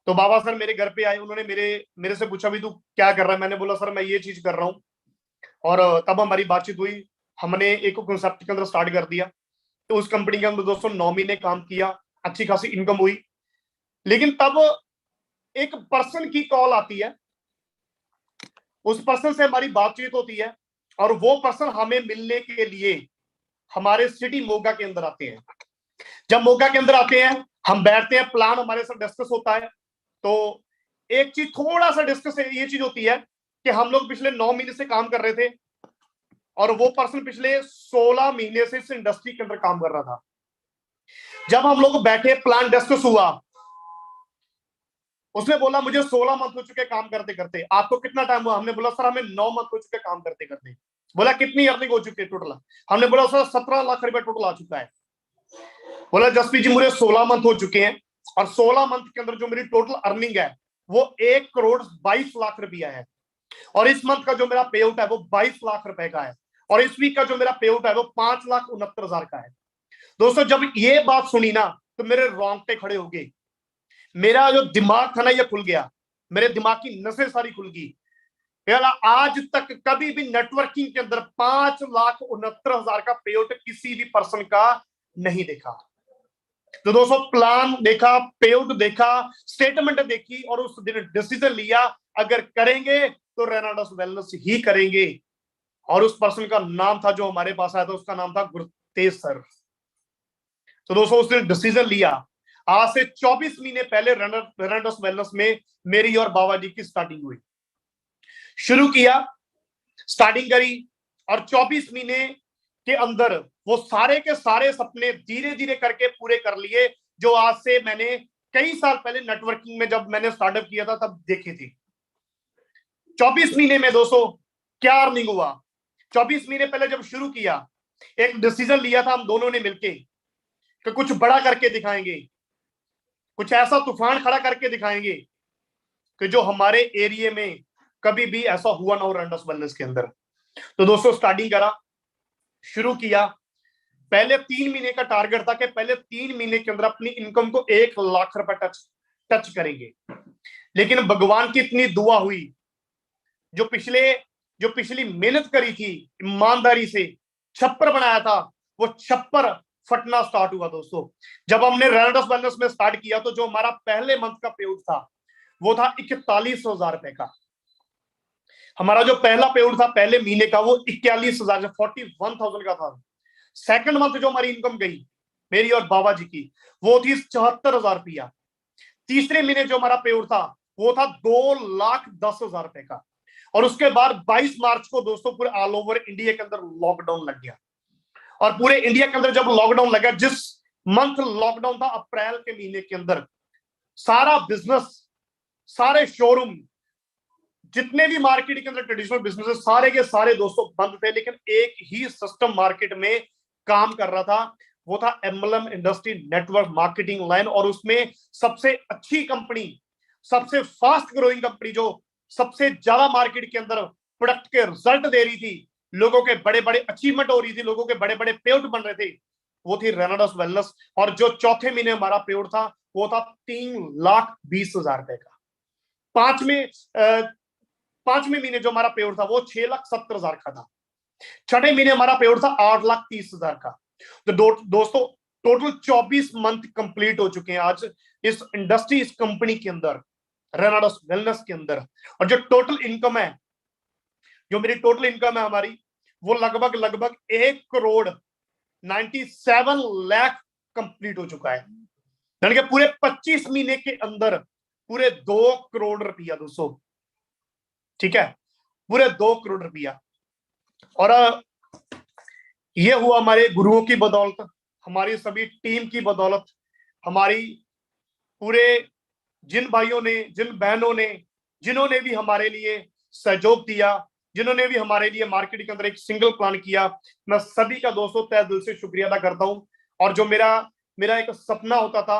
तो बाबा सर मेरे घर पे आए, उन्होंने मेरे से पूछा भी तू क्या कर रहा है? मैंने बोला सर मैं ये चीज कर रहा हूँ। और तब हमारी बातचीत हुई, हमने एक कॉन्सेप्ट के अंदर स्टार्ट कर दिया तो उस कंपनी के अंदर दोस्तों 9 महीने काम किया, अच्छी खासी इनकम हुई। लेकिन तब एक पर्सन की कॉल आती है, उस पर्सन से हमारी बातचीत होती है और वो पर्सन हमें मिलने के लिए हमारे सिटी मोगा के अंदर आते हैं। जब मोगा के अंदर आते हैं, हम बैठते हैं, प्लान हमारे साथ डिस्कस होता है। तो एक चीज थोड़ा सा डिस्कस ये चीज होती है कि हम लोग पिछले 9 महीने से काम कर रहे थे और वो पर्सन पिछले 16 महीने से इस इंडस्ट्री के अंदर काम कर रहा था। जब हम लोग बैठे, प्लान डिस्कस हुआ, उसने बोला मुझे 16 मंथ हो चुके काम करते करते, आपको कितना टाइम हुआ? हमने बोला सर हमें 9 मंथ हो चुके काम करते करते। बोला कितनी अर्निंग हो चुकी है टोटल? हमने बोला सर 17 लाख रुपए टोटल आ चुका है। बोला जसप्रीत जी मुझे 16 मंथ हो चुके हैं और 16 मंथ के अंदर जो मेरी टोटल अर्निंग है वो 1 करोड़ 22 लाख रुपया है और इस मंथ का जो मेरा पे आउट है वो 22 लाख रुपए का है और इस वीक का जो मेरा पे आउट है वो 5,69,000 का है। दोस्तों जब ये बात सुनी ना तो मेरे रोंगटे खड़े हो गए, मेरा जो दिमाग था ना ये खुल गया, मेरे दिमाग की नसें सारी खुल गई। आज तक कभी भी नेटवर्किंग के अंदर 5,69,000 का पे आउट किसी भी पर्सन का नहीं देखा। तो दोस्तों प्लान देखा, पे आउट देखा, स्टेटमेंट देखी और उस दिन डिसीजन लिया अगर करेंगे तो रेनाडस वेलनेस ही करेंगे। और उस पर्सन का नाम था जो हमारे पास आया था, उसका नाम था गुरतेज सर। तो दोस्तों उस दिन डिसीजन लिया। आज से 24 महीने पहले रेनाडस वेलनेस में मेरी और बाबा जी की स्टार्टिंग हुई। शुरू किया, स्टार्टिंग करी और 24 महीने के अंदर वो सारे के सारे सपने धीरे धीरे करके पूरे कर लिए जो आज से मैंने कई साल पहले नेटवर्किंग में जब मैंने स्टार्टअप किया था तब देखी थी। 24 महीने में दोस्तों क्या अर्निंग हुआ? 24 महीने पहले जब शुरू किया, एक डिसीजन लिया था हम दोनों ने मिलके कि कुछ बड़ा करके दिखाएंगे, कुछ ऐसा तूफान खड़ा करके दिखाएंगे कि जो हमारे एरिया में कभी भी ऐसा हुआ ना हो रेनाडस वेलनेस के अंदर। तो दोस्तों स्टार्टिंग करा, शुरू किया। पहले 3 महीने का टारगेट था कि पहले 3 महीने के अंदर अपनी इनकम को 1 लाख रुपए टच करेंगे। लेकिन भगवान की इतनी दुआ हुई, जो पिछली मेहनत करी थी ईमानदारी से, छप्पर बनाया था, वो छप्पर फटना स्टार्ट हुआ। दोस्तों जब हमने रेनाडस वेलनेस में स्टार्ट किया तो जो हमारा पहले मंथ का पे आउट था वो था 41,000 रुपए का। हमारा जो पहला पे आउट था पहले महीने का वो 41,000 41,000 का था। सेकंड मंथ जो हमारी इनकम गई मेरी और बाबा जी की वो थी 74,000 रुपया। तीसरे महीने जो हमारा पे आउट था वो था 2,10,000 रुपए का। और उसके बाद 22 मार्च को दोस्तों पूरे ऑल ओवर इंडिया के अंदर लॉकडाउन लग गया। और पूरे इंडिया के अंदर जब लॉकडाउन लगा, जिस मंथ लॉकडाउन था अप्रैल के महीने के अंदर, सारा बिजनेस, सारे शोरूम, जितने भी मार्केट के अंदर ट्रेडिशनल बिजनेस सारे के सारे दोस्तों बंद थे। लेकिन एक ही सिस्टम मार्केट में काम कर रहा था, वो था MLM industry network marketing line. और उसमें सबसे अच्छी कंपनी, सबसे फास्ट ग्रोइंग कंपनी, जो सबसे ज्यादा मार्केट के अंदर प्रोडक्ट के रिजल्ट दे रही थी, लोगों के बड़े बड़े अचीवमेंट हो रही थी, लोगों के बड़े बड़े पे आउट बन रहे थे, वो थी रेनाडस वेलनेस। और जो चौथे महीने हमारा पे आउट था वो था 3,20,000 रुपए का। पांचवें महीने जो हमारा पे आउट था वो 6,70,000 का था। छठे महीने हमारा पे आउट था 8,30,000 का। तो दोस्तों टोटल 24 मंथ कंप्लीट हो चुके हैं आज इस इंडस्ट्री, इस कंपनी के अंदर, रेनाडस वेलनेस के अंदर। और जो टोटल इनकम है, जो मेरी टोटल इनकम है हमारी, वो लगभग 1 करोड़ 97 लाख कंप्लीट हो चुका है। यानी कि पूरे 25 महीने के अंदर पूरे 2 करोड़ रुपया दोस्तों, ठीक है, पूरे 2 करोड़ रुपया। और ये हुआ हमारे गुरुओं की बदौलत, हमारी सभी टीम की बदौलत, हमारी पूरे जिन भाइयों ने, जिन बहनों ने, जिन्होंने भी हमारे लिए सहयोग दिया, जिन्होंने भी हमारे लिए मार्केट के अंदर एक सिंगल प्लान किया, मैं सभी का दोस्तों तहे दिल से शुक्रिया अदा करता हूं। और जो मेरा एक सपना होता था,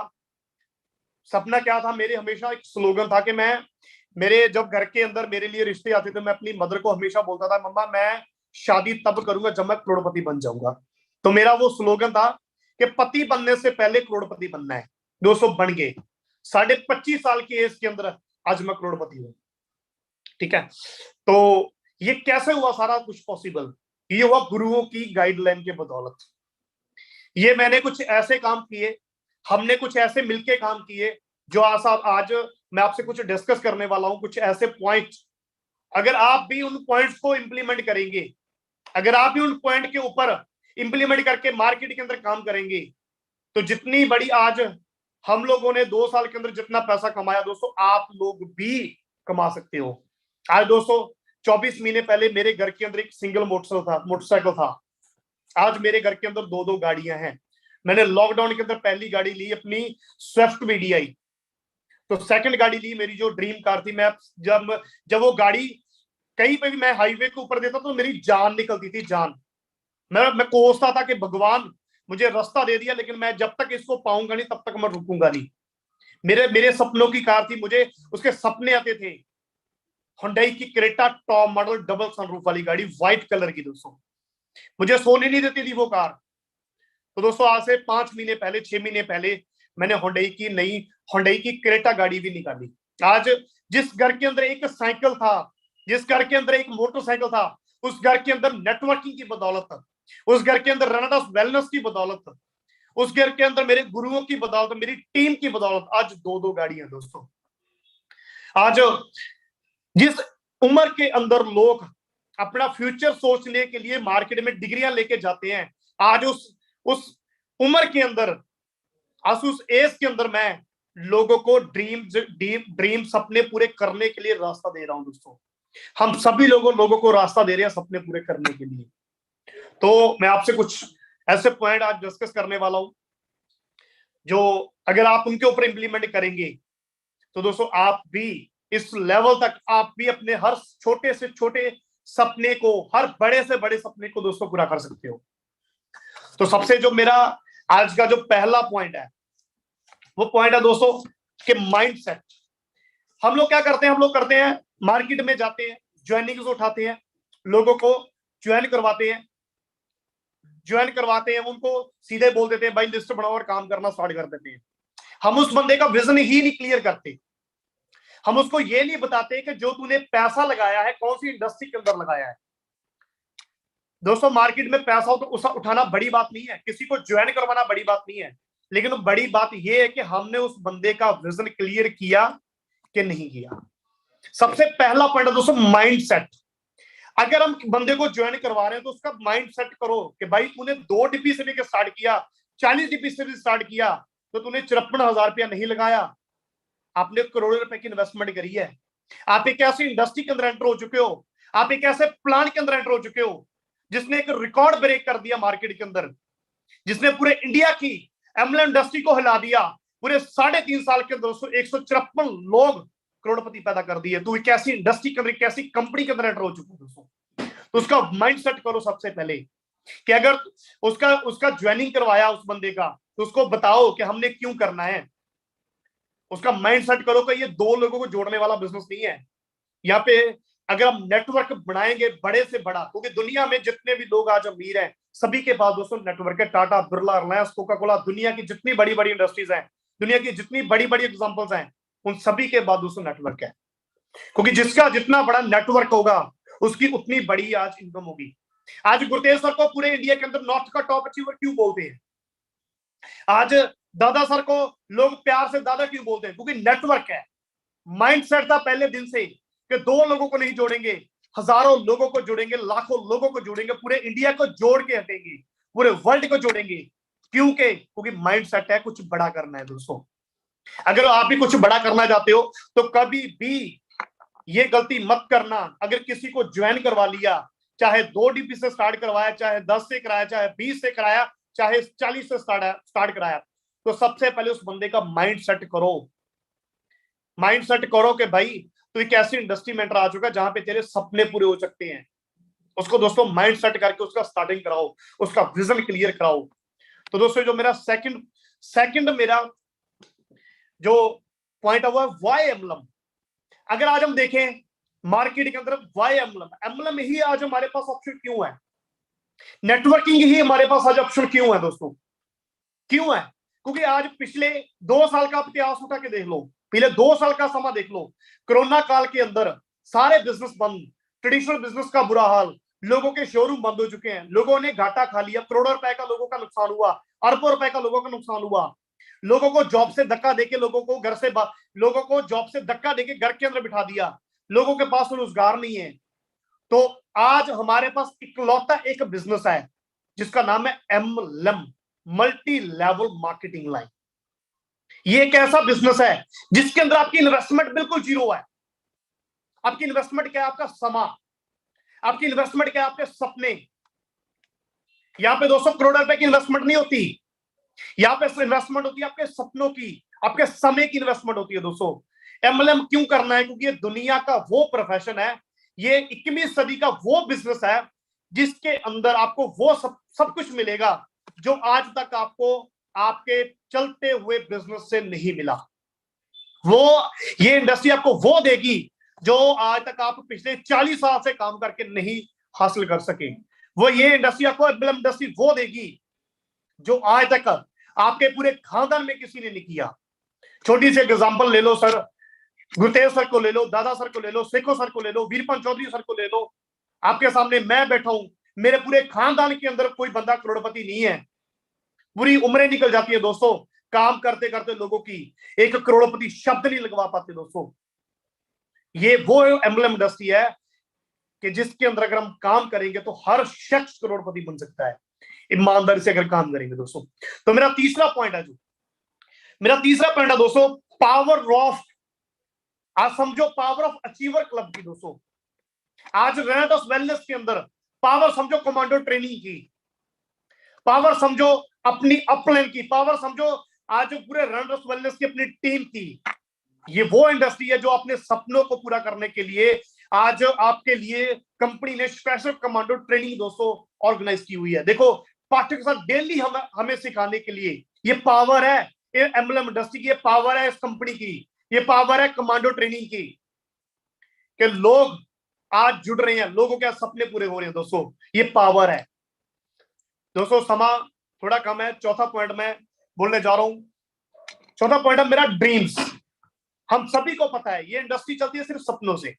सपना क्या था, मेरे हमेशा एक स्लोगन था कि मेरे जब घर के अंदर मेरे लिए रिश्ते आते थे, मैं अपनी मदर को हमेशा बोलता था, मम्मा मैं शादी तब करूंगा जब मैं करोड़पति बन जाऊंगा। तो मेरा वो स्लोगन था कि पति बनने से पहले करोड़पति बनना है। दोस्तों बन गए, 25.5 साल की एज के अंदर आज मैं करोड़पति हूं, ठीक है। तो ये कैसे हुआ सारा कुछ पॉसिबल? ये हुआ गुरुओं की गाइडलाइन के बदौलत, ये मैंने कुछ ऐसे काम किए, हमने कुछ ऐसे मिलके काम किए जो आज मैं आपसे कुछ डिस्कस करने वाला हूं, कुछ ऐसे पॉइंट। अगर आप भी उन पॉइंट्स को इंप्लीमेंट करेंगे, अगर आप भी उन पॉइंट के ऊपर इंप्लीमेंट करके मार्केट के अंदर काम करेंगे, तो जितनी बड़ी आज हम लोगों ने 2 साल के अंदर जितना पैसा कमाया दोस्तों, आप लोग भी कमा सकते हो। आज दोस्तों 24 महीने पहले मेरे घर के अंदर एक सिंगल मोटरसाइकिल था। आज मेरे घर के अंदर 2-2 गाड़ियां हैं। मैंने लॉकडाउन के अंदर पहली गाड़ी ली अपनी स्विफ्ट VDI, तो सेकंड गाड़ी ली मेरी जो ड्रीम कार थी। मैं जब वो गाड़ी कहीं पे भी मैं हाईवे के ऊपर देता तो मेरी जान निकलती थी, जान। मैं कोसता था कि भगवान मुझे रास्ता दे दिया, लेकिन मैं जब तक इसको पाऊंगा नहीं तब तक मैं रुकूंगा नहीं। मेरे सपनों की कार थी, मुझे उसके सपने आते थे। हुंडई की Creta top model double sunroof वाली गाड़ी, व्हाइट कलर की दोस्तों, मुझे सोने नहीं देती थी वो कार। तो दोस्तों आज से 5 महीने पहले, 6 महीने पहले मैंने हुंडई की क्रेटा गाड़ी भी निकाली। आज जिस घर के अंदर एक साइकिल था, जिस घर के अंदर एक मोटरसाइकिल था, उस घर के अंदर नेटवर्किंग की बदौलत, उस घर के अंदर रेनेडस वेलनेस की बदौलत, उस घर के अंदर मेरे गुरुओं की बदौलत, मेरी टीम की बदौलत आज 2-2 गाड़ियां दोस्तों। आज जिस उम्र के अंदर लोग अपना फ्यूचर सोचने के लिए मार्केट में डिग्रियां लेके जाते हैं, आज उस उम्र के अंदर, आज उस एज के अंदर मैं लोगों को ड्रीम सपने पूरे करने के लिए रास्ता दे रहा हूं दोस्तों। हम सभी लोगों को रास्ता दे रहे हैं सपने पूरे करने के लिए। तो मैं आपसे कुछ ऐसे पॉइंट आज डिस्कस करने वाला हूं जो अगर आप उनके ऊपर इंप्लीमेंट करेंगे तो दोस्तों आप भी इस लेवल तक, आप भी अपने हर छोटे से छोटे सपने को, हर बड़े से बड़े सपने को दोस्तों पूरा कर सकते हो। तो सबसे जो मेरा आज का जो पहला पॉइंट है, वो पॉइंट है दोस्तों कि माइंडसेट। हम लोग क्या करते हैं, हम लोग करते हैं मार्केट में जाते हैं, ज्वाइनिंग्स उठाते हैं, लोगों को ज्वाइन करवाते हैं, उनको सीधे बोल देते हैं भाई लिस्ट बनाओ और काम करना स्टार्ट कर देते हैं। हम उस बंदे का विजन ही नहीं क्लियर करते। हम उसको ये नहीं बताते कि जो तूने पैसा लगाया है कौन सी इंडस्ट्री के अंदर लगाया है। दोस्तों मार्केट में पैसा हो तो उसे उठाना बड़ी बात नहीं है, किसी को ज्वाइन करवाना बड़ी बात नहीं है, लेकिन बड़ी बात यह है कि हमने उस बंदे का विजन क्लियर किया कि नहीं किया। सबसे पहला पॉइंट है दोस्तों माइंडसेट। अगर हम बंदे को ज्वाइन करवा रहे हैं तो उसका माइंड सेट करो कि भाई तूने 2 डिब्बी से लेकर स्टार्ट किया, 40 डिब्बी से भी स्टार्ट किया, तो तूने 54,000 रुपया नहीं लगाया, आपने करोड़ों रुपए की इन्वेस्टमेंट करी है। आप एक ऐसी इंडस्ट्री के अंदर एंटर हो चुके हो, आप एक ऐसे प्लान के अंदर एंटर हो चुके हो जिसने एक रिकॉर्ड ब्रेक कर दिया मार्केट के अंदर, जिसने पूरे इंडिया की एमएलएम इंडस्ट्री को हिला दिया। पूरे 3.5 साल के अंदर 154 लोग करोड़पति पैदा कर दिए। तो एक ऐसी इंडस्ट्री के अंदर, एक ऐसी कंपनी के अंदर एंटर हो चुके हो दोस्तों। तो उसका माइंड सेट करो सबसे पहले कि अगर उसका ज्वाइनिंग करवाया उस बंदे का, तो उसको बताओ कि हमने क्यों करना है। उसका माइंड सेट करो कि ये 2 लोगों को जोड़ने वाला बिजनेस नहीं है। यहाँ पे अगर हम नेटवर्क बनाएंगे बड़े से बड़ा, क्योंकि दुनिया में जितने भी लोग आज अमीर हैं सभी के पास दोस्तों नेटवर्क है। टाटा, बिरला, रिलायंस, कोका कोला, दुनिया की जितनी बड़ी बड़ी इंडस्ट्रीज हैं, दुनिया की जितनी बड़ी बड़ी एग्जांपल्स हैं, उन सभी के बाद दोस्तों नेटवर्क है। क्योंकि जिसका जितना बड़ा नेटवर्क होगा उसकी उतनी बड़ी आज इनकम होगी। आज गुरतेज सर को पूरे इंडिया के अंदर नॉर्थ का टॉप अचीवर क्यों बोलते हैं? आज दादा सर को लोग प्यार से दादा क्यों बोलते हैं? क्योंकि नेटवर्क है। माइंडसेट था पहले दिन से कि 2 लोगों को नहीं जोड़ेंगे, हजारों लोगों को जोड़ेंगे, लाखों लोगों को जोड़ेंगे, पूरे इंडिया को जोड़ के हटेंगे, पूरे वर्ल्ड को जोड़ेंगे। क्योंकि माइंडसेट है कुछ बड़ा करना है दोस्तों। अगर आप भी कुछ बड़ा करना चाहते हो तो कभी भी ये गलती मत करना। अगर किसी को ज्वाइन करवा लिया, चाहे 2 डिब्बी से स्टार्ट करवाया, चाहे 10 से कराया, चाहे 20 से कराया, चाहे 40 से स्टार्ट कराया, तो सबसे पहले उस बंदे का माइंड सेट करो कि भाई तो एक ऐसी इंडस्ट्री में एंटर आ चुका है जहां पे तेरे सपने पूरे हो सकते हैं। उसको दोस्तों माइंड सेट करके उसका स्टार्टिंग कराओ, उसका विजन क्लियर कराओ। तो दोस्तों जो मेरा सेकंड मेरा जो पॉइंट है वो है वाई एम्बलम। अगर आज हम देखें मार्केट के अंदर वाई एम्बलम ही आज हमारे पास ऑप्शन क्यों है? नेटवर्किंग ही हमारे पास आज ऑप्शन क्यों है दोस्तों? क्यों है? क्योंकि आज पिछले 2 साल का इतिहास उठा के देख लो, पिछले 2 साल का समा देख लो। कोरोना काल के अंदर सारे बिजनेस बंद, ट्रेडिशनल बिजनेस का बुरा हाल, लोगों के शोरूम बंद हो चुके हैं, लोगों ने घाटा खा लिया, करोड़ों रुपए का लोगों का नुकसान हुआ, अरबों रुपए का लोगों का नुकसान हुआ, लोगों को जॉब से धक्का देके लोगों को जॉब से धक्का देके घर के अंदर बिठा दिया, लोगों के पास रोजगार नहीं है। तो आज हमारे पास इकलौता एक बिजनेस है जिसका नाम है MLM, multi level marketing line. ये एक ऐसा बिजनेस है जिसके अंदर आपकी इन्वेस्टमेंट बिल्कुल जीरो है। आपकी इन्वेस्टमेंट क्या है? आपका समय। आपकी इन्वेस्टमेंट क्या है? आपके सपने। यहां पे 200 करोड़ रुपए की इन्वेस्टमेंट नहीं होती, यहां पे इन्वेस्टमेंट होती है आपके सपनों की, आपके समय की इन्वेस्टमेंट होती है। दोस्तों, एमएलएम क्यों करना है? क्योंकि ये दुनिया का वो प्रोफेशन है, ये 21वीं सदी का वो बिजनेस है जिसके अंदर आपको वो सब कुछ मिलेगा जो आज तक आपको आपके चलते हुए बिजनेस से नहीं मिला। ये इंडस्ट्री आपको वो देगी जो आज तक आप पिछले 40 साल से काम करके नहीं हासिल कर सके। ये इंडस्ट्री आपको एमएलएम इंडस्ट्री वो देगी जो आज तक आपके पूरे खानदान में किसी ने नहीं किया। छोटी सी एग्जांपल ले लो सर, गुरतेज सर को ले लो, दादा सर को ले लो, सेखो सर को ले लो, वीरपन चौधरी सर को ले लो। आपके सामने मैं बैठा हूं, मेरे पूरे खानदान के अंदर कोई बंदा करोड़पति नहीं है। पूरी उम्रें निकल जाती है दोस्तों, काम करते करते लोगों की, एक करोड़पति शब्द नहीं लगवा पाते। दोस्तों, ये वो एमएलएम इंडस्ट्री है कि जिसके अंदर अगर हम काम करेंगे तो हर शख्स करोड़पति बन सकता है, ईमानदारी से अगर काम करेंगे। दोस्तों, तो मेरा तीसरा पॉइंट है दोस्तों, पावर ऑफ, आज समझो पावर ऑफ अचीवर क्लब की। दोस्तों, आज रेनेटस वेलनेस के अंदर पावर समझो कमांडो ट्रेनिंग की, पावर समझो अपनी अपलाइन की, पावर समझो आज जो पूरे रेनेटस वेलनेस की अपनी टीम की। ये वो इंडस्ट्री है जो अपने सपनों को पूरा करने के लिए आज आपके लिए कंपनी ने स्पेशल कमांडो ट्रेनिंग दोस्तों ऑर्गेनाइज की हुई है। देखो, पाठ्य के साथ डेली हमें सिखाने के लिए ये पावर है, ये एमएलएम इंडस्ट्री की ये पावर है, इस कंपनी की ये पावर है कमांडो ट्रेनिंग की, कि लोग आज जुड़ रहे हैं, लोगों के सपने पूरे हो रहे हैं। दोस्तों, ये पावर है। दोस्तों, समा थोड़ा कम है, चौथा पॉइंट मैं बोलने जा रहा हूं। चौथा पॉइंट है मेरा ड्रीम्स। हम सभी को पता है ये इंडस्ट्री चलती है सिर्फ सपनों से।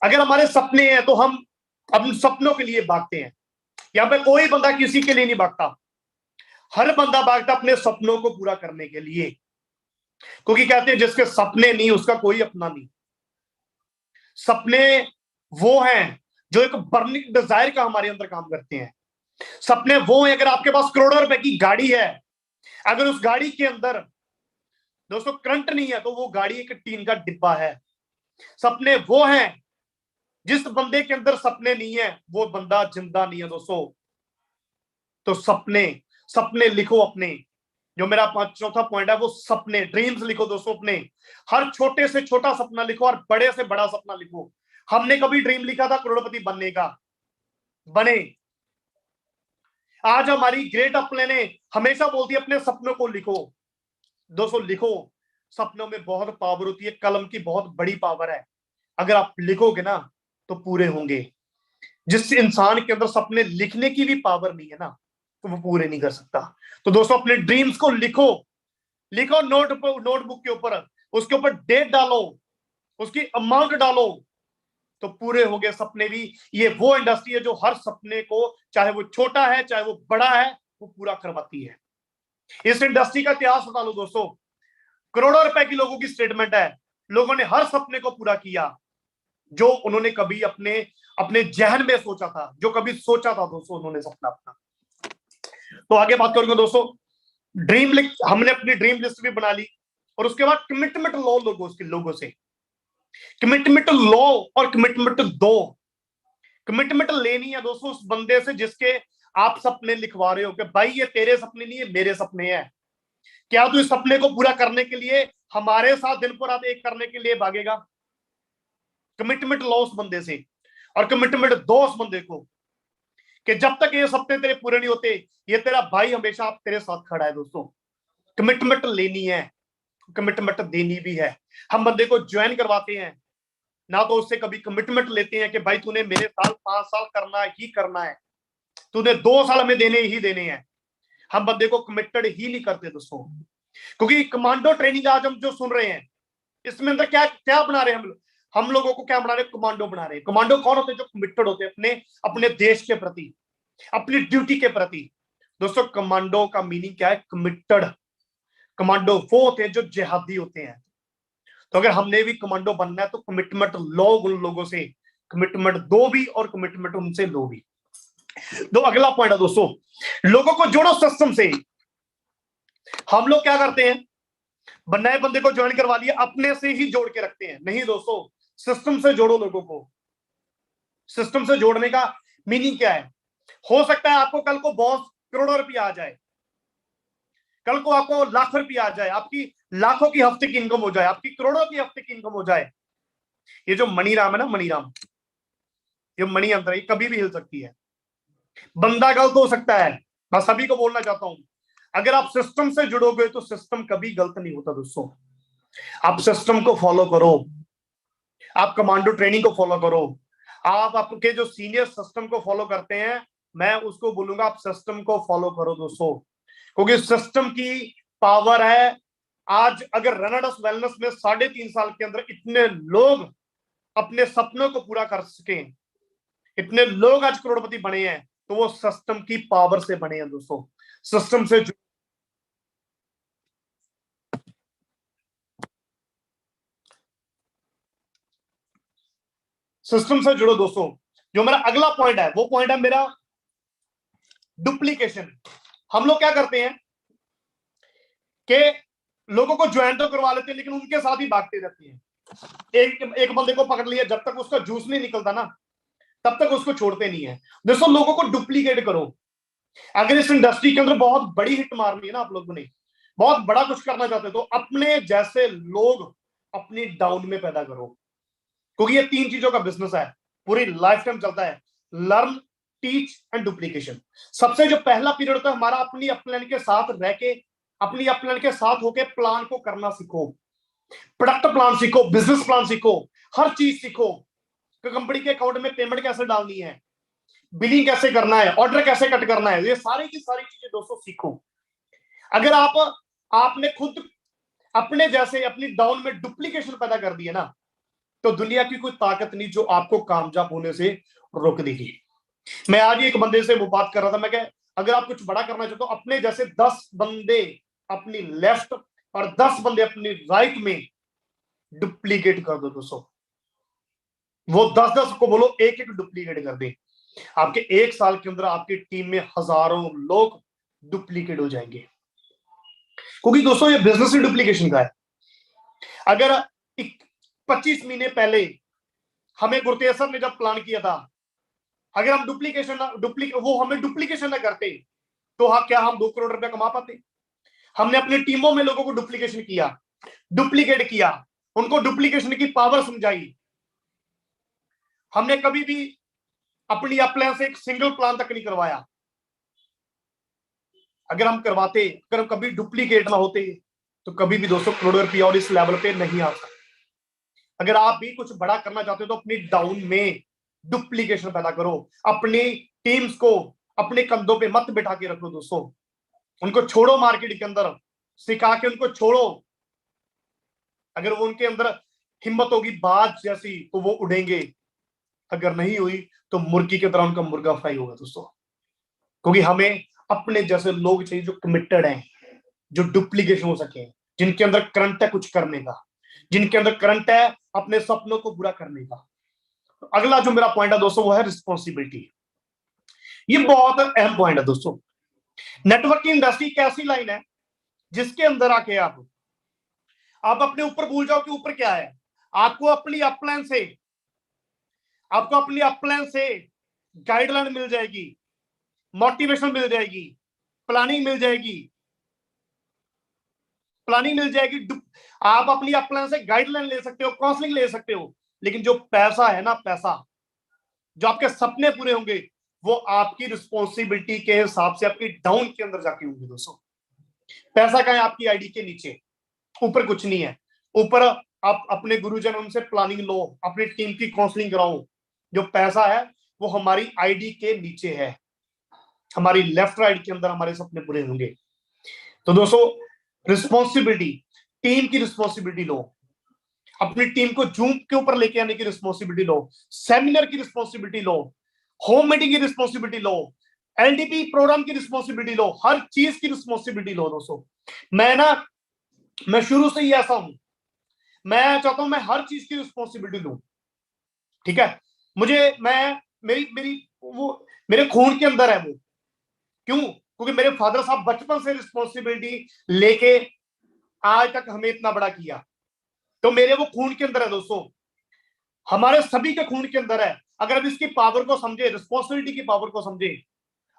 अगर हमारे सपने हैं तो हम अपने सपनों के लिए भागते हैं। यहां पे कोई बंदा किसी के लिए नहीं भागता, हर बंदा भागता अपने सपनों को पूरा करने के लिए, क्योंकि कहते हैं जिसके सपने नहीं उसका कोई अपना नहीं। सपने वो हैं जो एक बर्निंग डिजायर का हमारे अंदर काम करते हैं। सपने वो हैं, अगर आपके पास करोड़ों रुपए की गाड़ी है, अगर उस गाड़ी के अंदर दोस्तों करंट नहीं है तो वो गाड़ी एक टीन का डिब्बा है। सपने वो हैं, जिस बंदे के अंदर सपने नहीं है वो बंदा जिंदा नहीं है। दोस्तों, तो सपने लिखो अपने। जो मेरा चौथा पॉइंट है वो सपने, ड्रीम्स लिखो दोस्तों अपने। हर छोटे से छोटा सपना लिखो और बड़े से बड़ा सपना लिखो। हमने कभी ड्रीम लिखा था करोड़पति बनने का, बने। आज हमारी ग्रेट अपने ने हमेशा बोलती है अपने सपनों को लिखो। दोस्तों, लिखो, सपनों में बहुत पावर होती है, कलम की बहुत बड़ी पावर है। अगर आप लिखोगे ना तो पूरे होंगे। जिस इंसान के अंदर सपने लिखने की भी पावर नहीं है ना तो वो पूरे नहीं कर सकता। तो दोस्तों, अपने ड्रीम्स को लिखो नोटबुक के ऊपर, उसके ऊपर डेट डालो, उसकी अमाउंट डालो, तो पूरे हो गए सपने भी। ये वो इंडस्ट्री है जो हर सपने को, चाहे वो छोटा है चाहे वो बड़ा है, वो पूरा करवाती है। इस इंडस्ट्री का इतिहास बता लो दोस्तों, करोड़ों रुपए की लोगों की स्टेटमेंट है। लोगों ने हर सपने को पूरा किया जो उन्होंने कभी अपने जहन में सोचा था, जो कभी सोचा था दोस्तों उन्होंने सपना अपना। तो आगे बात करूंगा दोस्तों, हमने अपनी ड्रीम लिस्ट भी बना ली, और उसके बाद कमिटमेंट लो लोगों से। कमिटमेंट लो और कमिटमेंट दो। कमिटमेंट लेनी है दोस्तों उस बंदे से जिसके आप सपने लिखवा रहे हो कि भाई ये तेरे सपने नहीं है, मेरे सपने हैं। क्या तू इस सपने को पूरा करने के लिए हमारे साथ दिन पर रात एक करने के लिए भागेगा? कमिटमेंट लो उस बंदे से, और कमिटमेंट दो उस बंदे को कि जब तक ये सपने तेरे पूरे नहीं होते, ये तेरा भाई हमेशा आप तेरे साथ खड़ा है। दोस्तों, कमिटमेंट लेनी है, कमिटमेंट देनी भी है। हम बंदे को ज्वाइन करवाते हैं ना तो उससे कभी कमिटमेंट लेते हैं कि भाई तूने मेरे साल 5 साल करना ही करना है, तूने 2 साल हमें देने ही देने हैं। हम बंदे को कमिटेड ही नहीं करते दोस्तों, क्योंकि कमांडो ट्रेनिंग आज हम जो सुन रहे हैं इसमें अंदर क्या क्या बना रहे हैं हम लोगों को क्या बना रहे हैं, कमांडो बना रहे हैं। कमांडो कौन होते हैं, जो कमिटेड होते हैं अपने अपने देश के प्रति, अपनी ड्यूटी के प्रति। दोस्तों कमांडो का मीनिंग क्या है, कमिटेड। कमांडो वो होते हैं जो जिहादी होते हैं। तो अगर हमने भी कमांडो बनना है तो कमिटमेंट लो उन लोगों से, कमिटमेंट दो भी और कमिटमेंट उनसे लो भी। तो अगला पॉइंट है दोस्तों, लोगों को जोड़ो सिस्टम से। हम लोग क्या करते हैं, नए बंदे को ज्वाइन करवा लिया, अपने से ही जोड़ के रखते हैं। नहीं दोस्तों, सिस्टम से जोड़ो लोगों को। सिस्टम से जोड़ने का मीनिंग क्या है, हो सकता है आपको कल को बॉस करोड़ों रुपया आ जाए, कल को आपको लाख रुपया आ जाए, आपकी लाखों की हफ्ते की इनकम हो जाए, आपकी करोड़ों की हफ्ते की इनकम हो जाए। ये जो मनीराम है ना, मनीराम, ये मनी यंत्र, ये कभी भी हिल सकती है। बंदा गलत हो सकता है, मैं सभी को बोलना चाहता हूं, अगर आप सिस्टम से जुड़ोगे तो सिस्टम कभी गलत नहीं होता दोस्तों। आप सिस्टम को फॉलो करो, आप कमांडो ट्रेनिंग को फॉलो करो, आप आपके जो सीनियर सिस्टम को फॉलो करते हैं, मैं उसको बोलूंगा आप सिस्टम को फॉलो करो दोस्तों, क्योंकि सिस्टम की पावर है। आज अगर रेनाडस वेलनेस में 3.5 साल के अंदर इतने लोग अपने सपनों को पूरा कर सके, इतने लोग आज करोड़पति बने हैं, तो वो सिस्टम की पावर से बने हैं दोस्तों। सिस्टम से सिस्टम से जुड़ो दोस्तों। जो मेरा अगला पॉइंट है, वो पॉइंट है मेरा डुप्लीकेशन। हम लोग क्या करते हैं कि लोगों को ज्वाइन तो करवा लेते हैं, लेकिन उनके साथ ही भागते रहते हैं। एक बंदे को पकड़ लिया, जब तक उसका जूस नहीं निकलता ना, तब तक उसको छोड़ते नहीं है। दोस्तों लोगों को डुप्लीकेट करो। अगर इस इंडस्ट्री के अंदर बहुत बड़ी हिट मारनी है ना, आप लोगों ने बहुत बड़ा कुछ करना चाहते हो, तो अपने जैसे लोग अपनी डाउन में पैदा करो, क्योंकि ये 3 चीजों का बिजनेस है, पूरी लाइफ टाइम चलता है, लर्न, टीच एंड डुप्लीकेशन। सबसे जो पहला पीरियड होता है हमारा, अपनी अपलाइन के साथ रह के, अपनी अपलाइन के साथ होके प्लान को करना सीखो, प्रोडक्ट प्लान सीखो, बिजनेस प्लान सीखो, हर चीज सीखो कि कंपनी के अकाउंट में पेमेंट कैसे डालनी है, बिलिंग कैसे करना है, ऑर्डर कैसे कट करना है, ये सारी की सारी चीजें दोस्तों सीखो। अगर आपने खुद अपने जैसे अपनी डाउन में डुप्लीकेशन पैदा कर दिया ना, तो दुनिया की कोई ताकत नहीं जो आपको कामयाब होने से रोक देगी। मैं आज ही एक बंदे से वो बात कर रहा था, मैं कह अगर आप कुछ बड़ा करना चाहते हो, अपने जैसे 10 बंदे अपनी लेफ्ट और 10 बंदे अपनी राइट में डुप्लीकेट कर दो दोस्तों। वो 10-10 को बोलो एक एक डुप्लीकेट कर दे, आपके 1 साल के अंदर आपकी टीम में हजारों लोग डुप्लीकेट हो जाएंगे। क्योंकि दोस्तों ये बिजनेस ही डुप्लीकेशन का है। अगर 25 महीने पहले हमें गुरतेज सर ने जब प्लान किया था, अगर हम वो हमें डुप्लीकेशन ना करते, तो क्या हम 2 करोड़ रुपया कमा पाते? हमने अपनी टीमों में लोगों को डुप्लीकेशन किया, डुप्लीकेट किया, उनको डुप्लीकेशन की पावर समझाई। हमने कभी भी अपनी अपलाइन से एक सिंगल प्लान तक नहीं करवाया। अगर हम करवाते, अगर हम कभी डुप्लीकेट ना होते, तो कभी भी दोस्तों करोड़ों रुपया और इस लेवल पे नहीं आता। अगर आप भी कुछ बड़ा करना चाहते हो तो अपनी डाउन में डुप्लीकेशन पैदा करो, अपनी टीम्स को अपने कंधों पे मत बिठा के रखो दोस्तों, उनको छोड़ो मार्केट के अंदर, सिखा के उनको छोड़ो। अगर वो उनके अंदर हिम्मत होगी बात जैसी, तो वो उड़ेंगे, अगर नहीं हुई तो मुर्गी की तरह उनका मुर्गा फ्राई होगा दोस्तों। क्योंकि हमें अपने जैसे लोग चाहिए जो कमिटेड हैं, जो डुप्लीकेशन हो सके, जिनके अंदर करंट है कुछ करने का, जिनके अंदर करंट है अपने सपनों को पूरा करने का। तो अगला जो मेरा पॉइंट है दोस्तों, वो है रिस्पॉन्सिबिलिटी। ये बहुत अहम पॉइंट है दोस्तों। नेटवर्किंग इंडस्ट्री एक ऐसी लाइन है जिसके अंदर आके आप अपने ऊपर भूल जाओ कि ऊपर क्या है। आपको अपनी अपलाइन से गाइडलाइन मिल जाएगी, मोटिवेशन मिल जाएगी, प्लानिंग मिल जाएगी। आप अपनी अपलाइन से गाइडलाइन ले सकते हो, काउंसलिंग ले सकते हो, लेकिन जो पैसा है ना, पैसा जो आपके सपने पूरे होंगे, वो आपकी रिस्पॉन्सिबिलिटी के हिसाब से आपकी डाउन के अंदर जाके होंगे दोस्तों। पैसा का है आपकी आईडी के नीचे, ऊपर कुछ नहीं है। ऊपर आप अपने गुरुजन उनसे प्लानिंग लो, अपनी टीम की काउंसलिंग कराओ। जो पैसा है वो हमारी आईडी के नीचे है, हमारी लेफ्ट राइट के अंदर हमारे सपने पूरे होंगे। तो दोस्तों रिस्पॉन्सिबिलिटी, टीम की रिस्पॉन्सिबिलिटी लो। अपनी टीम को जूम के ऊपर लेके आने की रिस्पॉन्सिबिलिटी लो, सेमिनार की रिस्पॉन्सिबिलिटी लो, होम मीटिंग की रिस्पॉन्सिबिलिटी लो, एलडीपी प्रोग्राम की रिस्पॉन्सिबिलिटी लो, हर चीज की रिस्पॉन्सिबिलिटी लो दोस्तों। मैं शुरू से ही ऐसा हूं, मैं चाहता हूं मैं हर चीज की रिस्पॉन्सिबिलिटी लूं, ठीक है। मेरे खून के अंदर है वो। क्यों? क्योंकि मेरे फादर साहब बचपन से रिस्पॉन्सिबिलिटी लेके आज तक हमें इतना बड़ा किया, तो मेरे वो खून के अंदर है दोस्तों, हमारे सभी के खून के अंदर है। अगर हम इसकी पावर को समझे, रिस्पॉन्सिबिलिटी की पावर को समझे,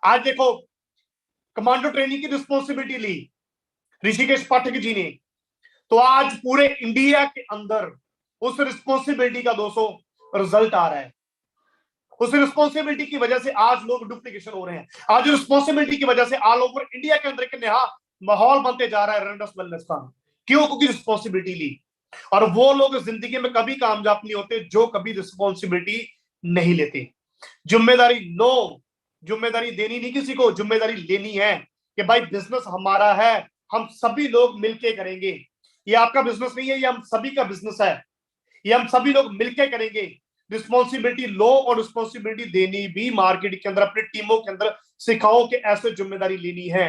आज देखो कमांडो ट्रेनिंग की रिस्पॉन्सिबिलिटी ली ऋषिकेश पाठक जी ने, तो आज पूरे इंडिया के अंदर उस रिस्पॉन्सिबिलिटी का दोस्तों रिजल्ट आ रहा है। उस रिस्पॉन्सिबिलिटी की वजह से आज लोग डुप्लीकेशन हो रहे हैं, आज रिस्पॉन्सिबिलिटी की वजह से ऑल ओवर इंडिया के अंदर एक नया माहौल बनते जा रहा है रेनेडस वेलनेस का। क्यों? क्योंकि रिस्पॉन्सिबिलिटी ली। और वो लोग जिंदगी में कभी कामयाब नहीं होते जो कभी रिस्पॉन्सिबिलिटी नहीं लेते। जिम्मेदारी लो, जिम्मेदारी देनी नहीं किसी को, जिम्मेदारी लेनी है कि भाई बिजनेस हमारा है, हम सभी लोग मिलके करेंगे। ये आपका बिजनेस नहीं है, ये हम सभी का बिजनेस है, ये हम सभी लोग मिलके करेंगे। रिस्पॉन्सिबिलिटी लो और रिस्पॉन्सिबिलिटी देनी भी मार्केट के अंदर, अपनी टीमों के अंदर सिखाओ कि ऐसे जिम्मेदारी लेनी है।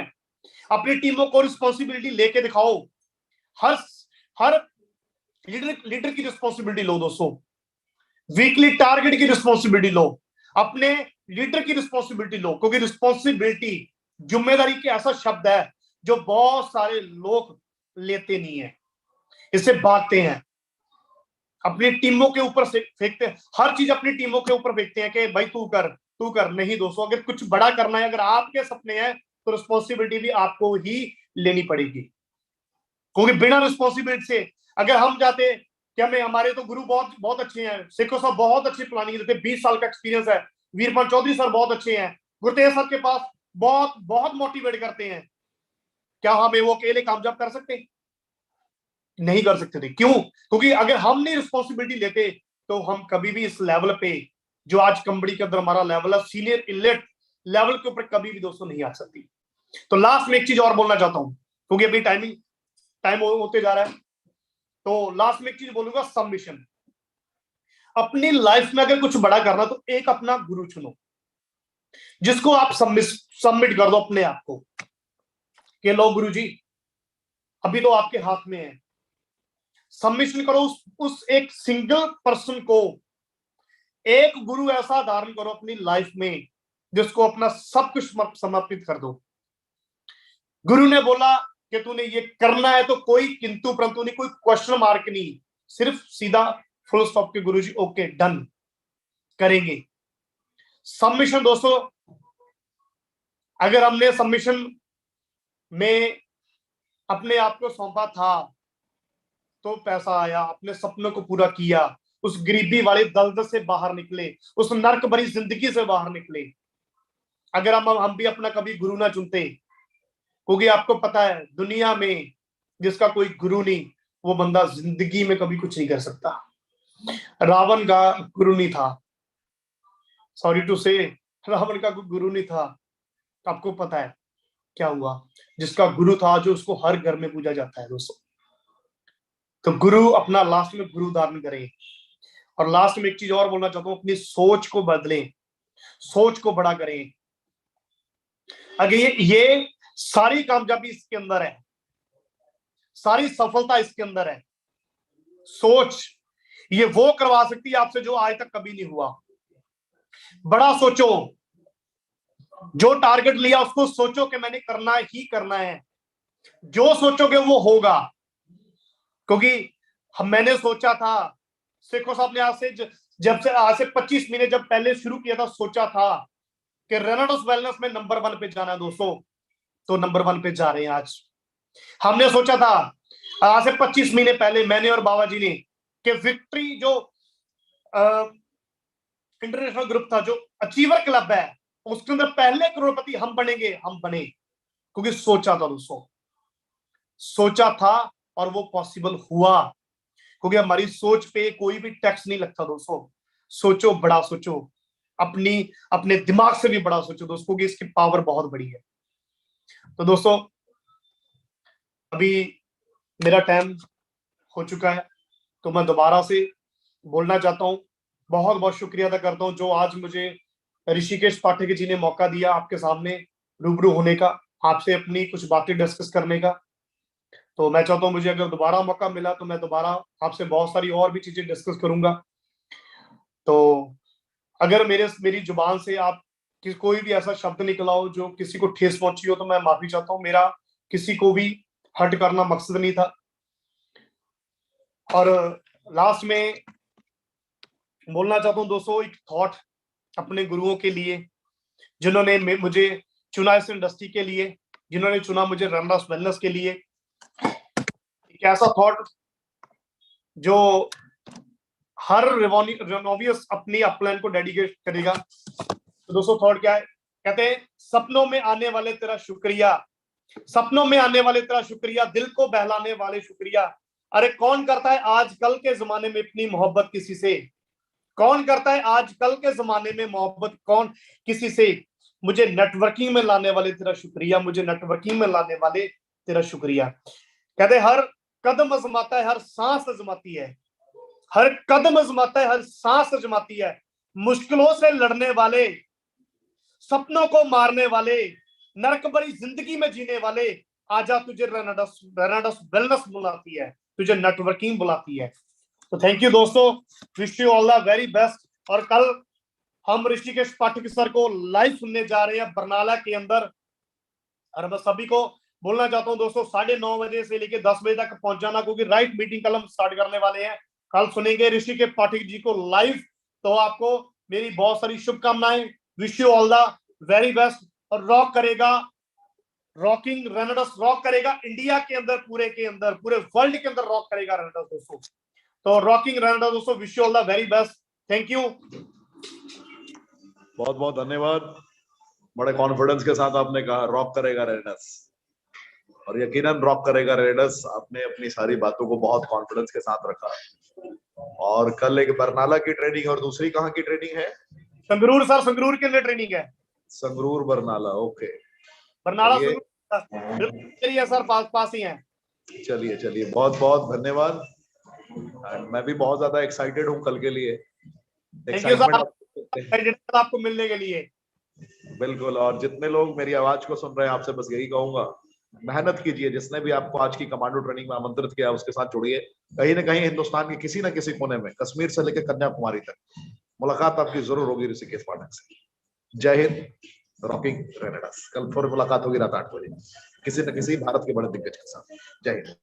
अपनी टीमों को रिस्पॉन्सिबिलिटी लेके दिखाओ। हर हर लीडर की रिस्पॉन्सिबिलिटी लो दोस्तों, वीकली टारगेट की रिस्पॉन्सिबिलिटी लो, अपने लीडर की रिस्पॉन्सिबिलिटी लो, क्योंकि रिस्पॉन्सिबिलिटी, जिम्मेदारी के ऐसा शब्द है जो बहुत सारे लोग लेते नहीं है, इससे भागते हैं, अपनी टीमों के ऊपर से फेंकते हैं, हर चीज अपनी टीमों के ऊपर फेंकते हैं कि भाई तू कर तू कर। नहीं दोस्तों, अगर कुछ बड़ा करना है, अगर आपके सपने हैं, तो रिस्पॉन्सिबिलिटी भी आपको ही लेनी पड़ेगी। क्योंकि बिना रिस्पॉन्सिबिलिटी से अगर हम जाते कि हमें, हमारे तो गुरु बहुत बहुत अच्छे हैं, शेखो साहब बहुत अच्छी प्लानिंग देते, 20 साल का एक्सपीरियंस है, वीरपाल चौधरी सर बहुत अच्छे हैं, गुरतेज सर के पास बहुत बहुत मोटिवेट करते हैं, क्या हमें वो अकेले कामयाब कर सकते? नहीं कर सकते थे। क्यों? क्योंकि अगर हम नहीं रिस्पॉन्सिबिलिटी लेते तो हम कभी भी इस लेवल पे, जो आज कंपनी के अंदर हमारा लेवल है, सीनियर इलेक्ट लेवल के ऊपर कभी भी दोस्तों नहीं आ सकती। तो लास्ट में एक चीज और बोलना चाहता हूं, क्योंकि अभी टाइम होते जा रहा है, तो लास्ट में एक चीज बोलूंगा, सबमिशन। अपनी लाइफ में अगर कुछ बड़ा करना तो एक अपना गुरु चुनो, जिसको आप सबमिट कर दो अपने आप को कि लो गुरु जी, अभी तो आपके हाथ में है। सबमिशन करो उस एक सिंगल पर्सन को, एक गुरु ऐसा धारण करो अपनी लाइफ में जिसको अपना सब कुछ समर्पित कर दो। गुरु ने बोला कि तूने ये करना है, तो कोई किंतु परंतु नहीं, कोई क्वेश्चन मार्क नहीं, सिर्फ सीधा फुल स्टॉप के गुरु जी ओके डन करेंगे। सबमिशन दोस्तों, अगर हमने सबमिशन में अपने आप को सौंपा था तो पैसा आया, अपने सपनों को पूरा किया, उस गरीबी वाले दलदल से बाहर निकले, उस नर्क भरी जिंदगी से बाहर निकले। अगर हम भी अपना कभी गुरु ना चुनते, क्योंकि आपको पता है दुनिया में जिसका कोई गुरु नहीं, वो बंदा जिंदगी में कभी कुछ नहीं कर सकता। रावण का गुरु नहीं था, सॉरी टू से, रावण का गुरु नहीं था। आपको पता है क्या हुआ? जिसका गुरु था, जो उसको हर घर में पूजा जाता है दोस्तों। तो गुरु अपना लास्ट में गुरु धारण करें। और लास्ट में एक चीज और बोलना चाहता हूं, अपनी सोच को बदलें, सोच को बड़ा करें। अगर ये सारी कामयाबी इसके अंदर है, सारी सफलता इसके अंदर है। सोच ये वो करवा सकती है आपसे जो आज तक कभी नहीं हुआ। बड़ा सोचो, जो टारगेट लिया उसको सोचो कि मैंने करना ही करना है, जो सोचोगे वो होगा। क्योंकि मैंने सोचा था, शेखो साहब ने आज से 25 महीने जब पहले शुरू किया था, सोचा था कि रेनेडस वेलनेस में नंबर 1 पे जाना है दोस्तों, तो नंबर 1 पे जा रहे हैं आज। हमने सोचा था आज से 25 महीने पहले, मैंने और बाबा जी ने, कि विक्ट्री जो इंटरनेशनल ग्रुप था, जो अचीवर क्लब है, उसके अंदर पहले करोड़पति हम बनेंगे, हम बने। क्योंकि सोचा था दोस्तों, सोचा था और वो पॉसिबल हुआ। क्योंकि हमारी सोच पे कोई भी टैक्स नहीं लगता दोस्तों। सोचो, बड़ा सोचो, अपने दिमाग से भी बड़ा सोचो दोस्तों, क्योंकि इसकी पावर बहुत बड़ी है। तो दोस्तों, अभी मेरा टाइम हो चुका है, तो मैं दोबारा से बोलना चाहता हूँ, बहुत बहुत शुक्रिया अदा करता हूँ जो आज मुझे ऋषिकेश पाठक जी ने मौका दिया आपके सामने रूबरू होने का, आपसे अपनी कुछ बातें डिस्कस करने का। तो मैं चाहता हूँ मुझे अगर दोबारा मौका मिला तो मैं दोबारा आपसे बहुत सारी और भी चीजें डिस्कस करूंगा। तो अगर मेरी जुबान से आप कोई भी ऐसा शब्द निकला हो जो किसी को ठेस पहुंची हो तो मैं माफी चाहता हूँ। मेरा किसी को भी हर्ट करना मकसद नहीं था। और लास्ट में बोलना चाहता हूँ दोस्तों, एक थॉट अपने गुरुओं के लिए जिन्होंने मुझे चुना इस इंडस्ट्री के लिए, जिन्होंने चुना मुझे रनरस वेलनेस के लिए। एक ऐसा थॉट जो हर रेनोवियस अपनी अपलाइन को डेडिकेट करेगा। तो दोस्तों थॉट क्या है? कहते हैं सपनों में आने वाले तेरा शुक्रिया, सपनों में आने वाले तेरा शुक्रिया, दिल को बहलाने वाले शुक्रिया। अरे कौन करता है आजकल के जमाने में इतनी मोहब्बत किसी से? कौन करता है आजकल के जमाने में मोहब्बत कौन किसी से? मुझे नेटवर्किंग में लाने वाले तेरा शुक्रिया, मुझे नेटवर्किंग में लाने वाले तेरा शुक्रिया। कहते हर कदम अजमाता है, हर सांस अजमाती है, हर कदम अजमाता है, हर सांस अजमाती है। मुश्किलों से लड़ने वाले, सपनों को मारने वाले, नरक भरी जिंदगी में जीने वाले, आजा तुझे रेनाडस वेलनेस बुलाती है, तुझे नेटवर्किंग बुलाती है। तो थैंक यू दोस्तों, wish you all the very best. और कल हम ऋषिकेश पाठक सर को लाइव सुनने जा रहे हैं बरनाला के अंदर। और मैं सभी को बोलना चाहता हूं दोस्तों 9:30 बजे से लेकर 10 बजे तक पहुंच जाना, क्योंकि राइट मीटिंग कल हम स्टार्ट करने वाले हैं। कल सुनेंगे ऋषिकेश पाठक जी को लाइव। तो आपको मेरी बहुत सारी शुभकामनाएं, wish you all the very best. और रॉक करेगा, रॉकिंग रेनाडस रॉक करेगा इंडिया के अंदर, पूरे के अंदर, पूरे वर्ल्ड के अंदर रॉक करेगा रेनाडस दोस्तों। तो रॉकिंग रेनाडस दोस्तों, wish you all the very best. Thank you, बहुत बहुत धन्यवाद। बड़े कॉन्फिडेंस के साथ आपने कहा रॉक करेगा रेडस, और यकीनन रॉक करेगा रेडस। आपने अपनी सारी बातों को बहुत कॉन्फिडेंस के साथ रखा। और कल एक बरनाला की ट्रेनिंग और दूसरी कहाँ की ट्रेनिंग है? संगरूर सर, संगरूर के अंदर ट्रेनिंग है। संगरूर बरनाला, ओके। बरनाला चलिए संगरूर सर, पास ही है। चलिए चलिए, बहुत बहुत धन्यवाद। मैं भी बहुत ज्यादा एक्साइटेड हूँ कल के लिए। थैंक यू सर, एक्साइटमेंट आपको मिलने के लिए। बिल्कुल। और जितने लोग मेरी आवाज को सुन रहे हैं, आपसे बस यही कहूंगा, मेहनत कीजिए। जिसने भी आपको आज की कमांडो ट्रेनिंग में आमंत्रित किया उसके साथ जुड़िए। कहीं ना कहीं हिंदुस्तान के किसी न किसी कोने में, कश्मीर से लेकर कन्याकुमारी तक मुलाकात आपकी जरूर होगी ऋषिकेश पाठक से। जय हिंद, रॉकिंग रेनाडस। कल फिर मुलाकात होगी रात 8 बजे किसी न किसी भारत के बड़े दिग्गज के साथ। जय हिंद।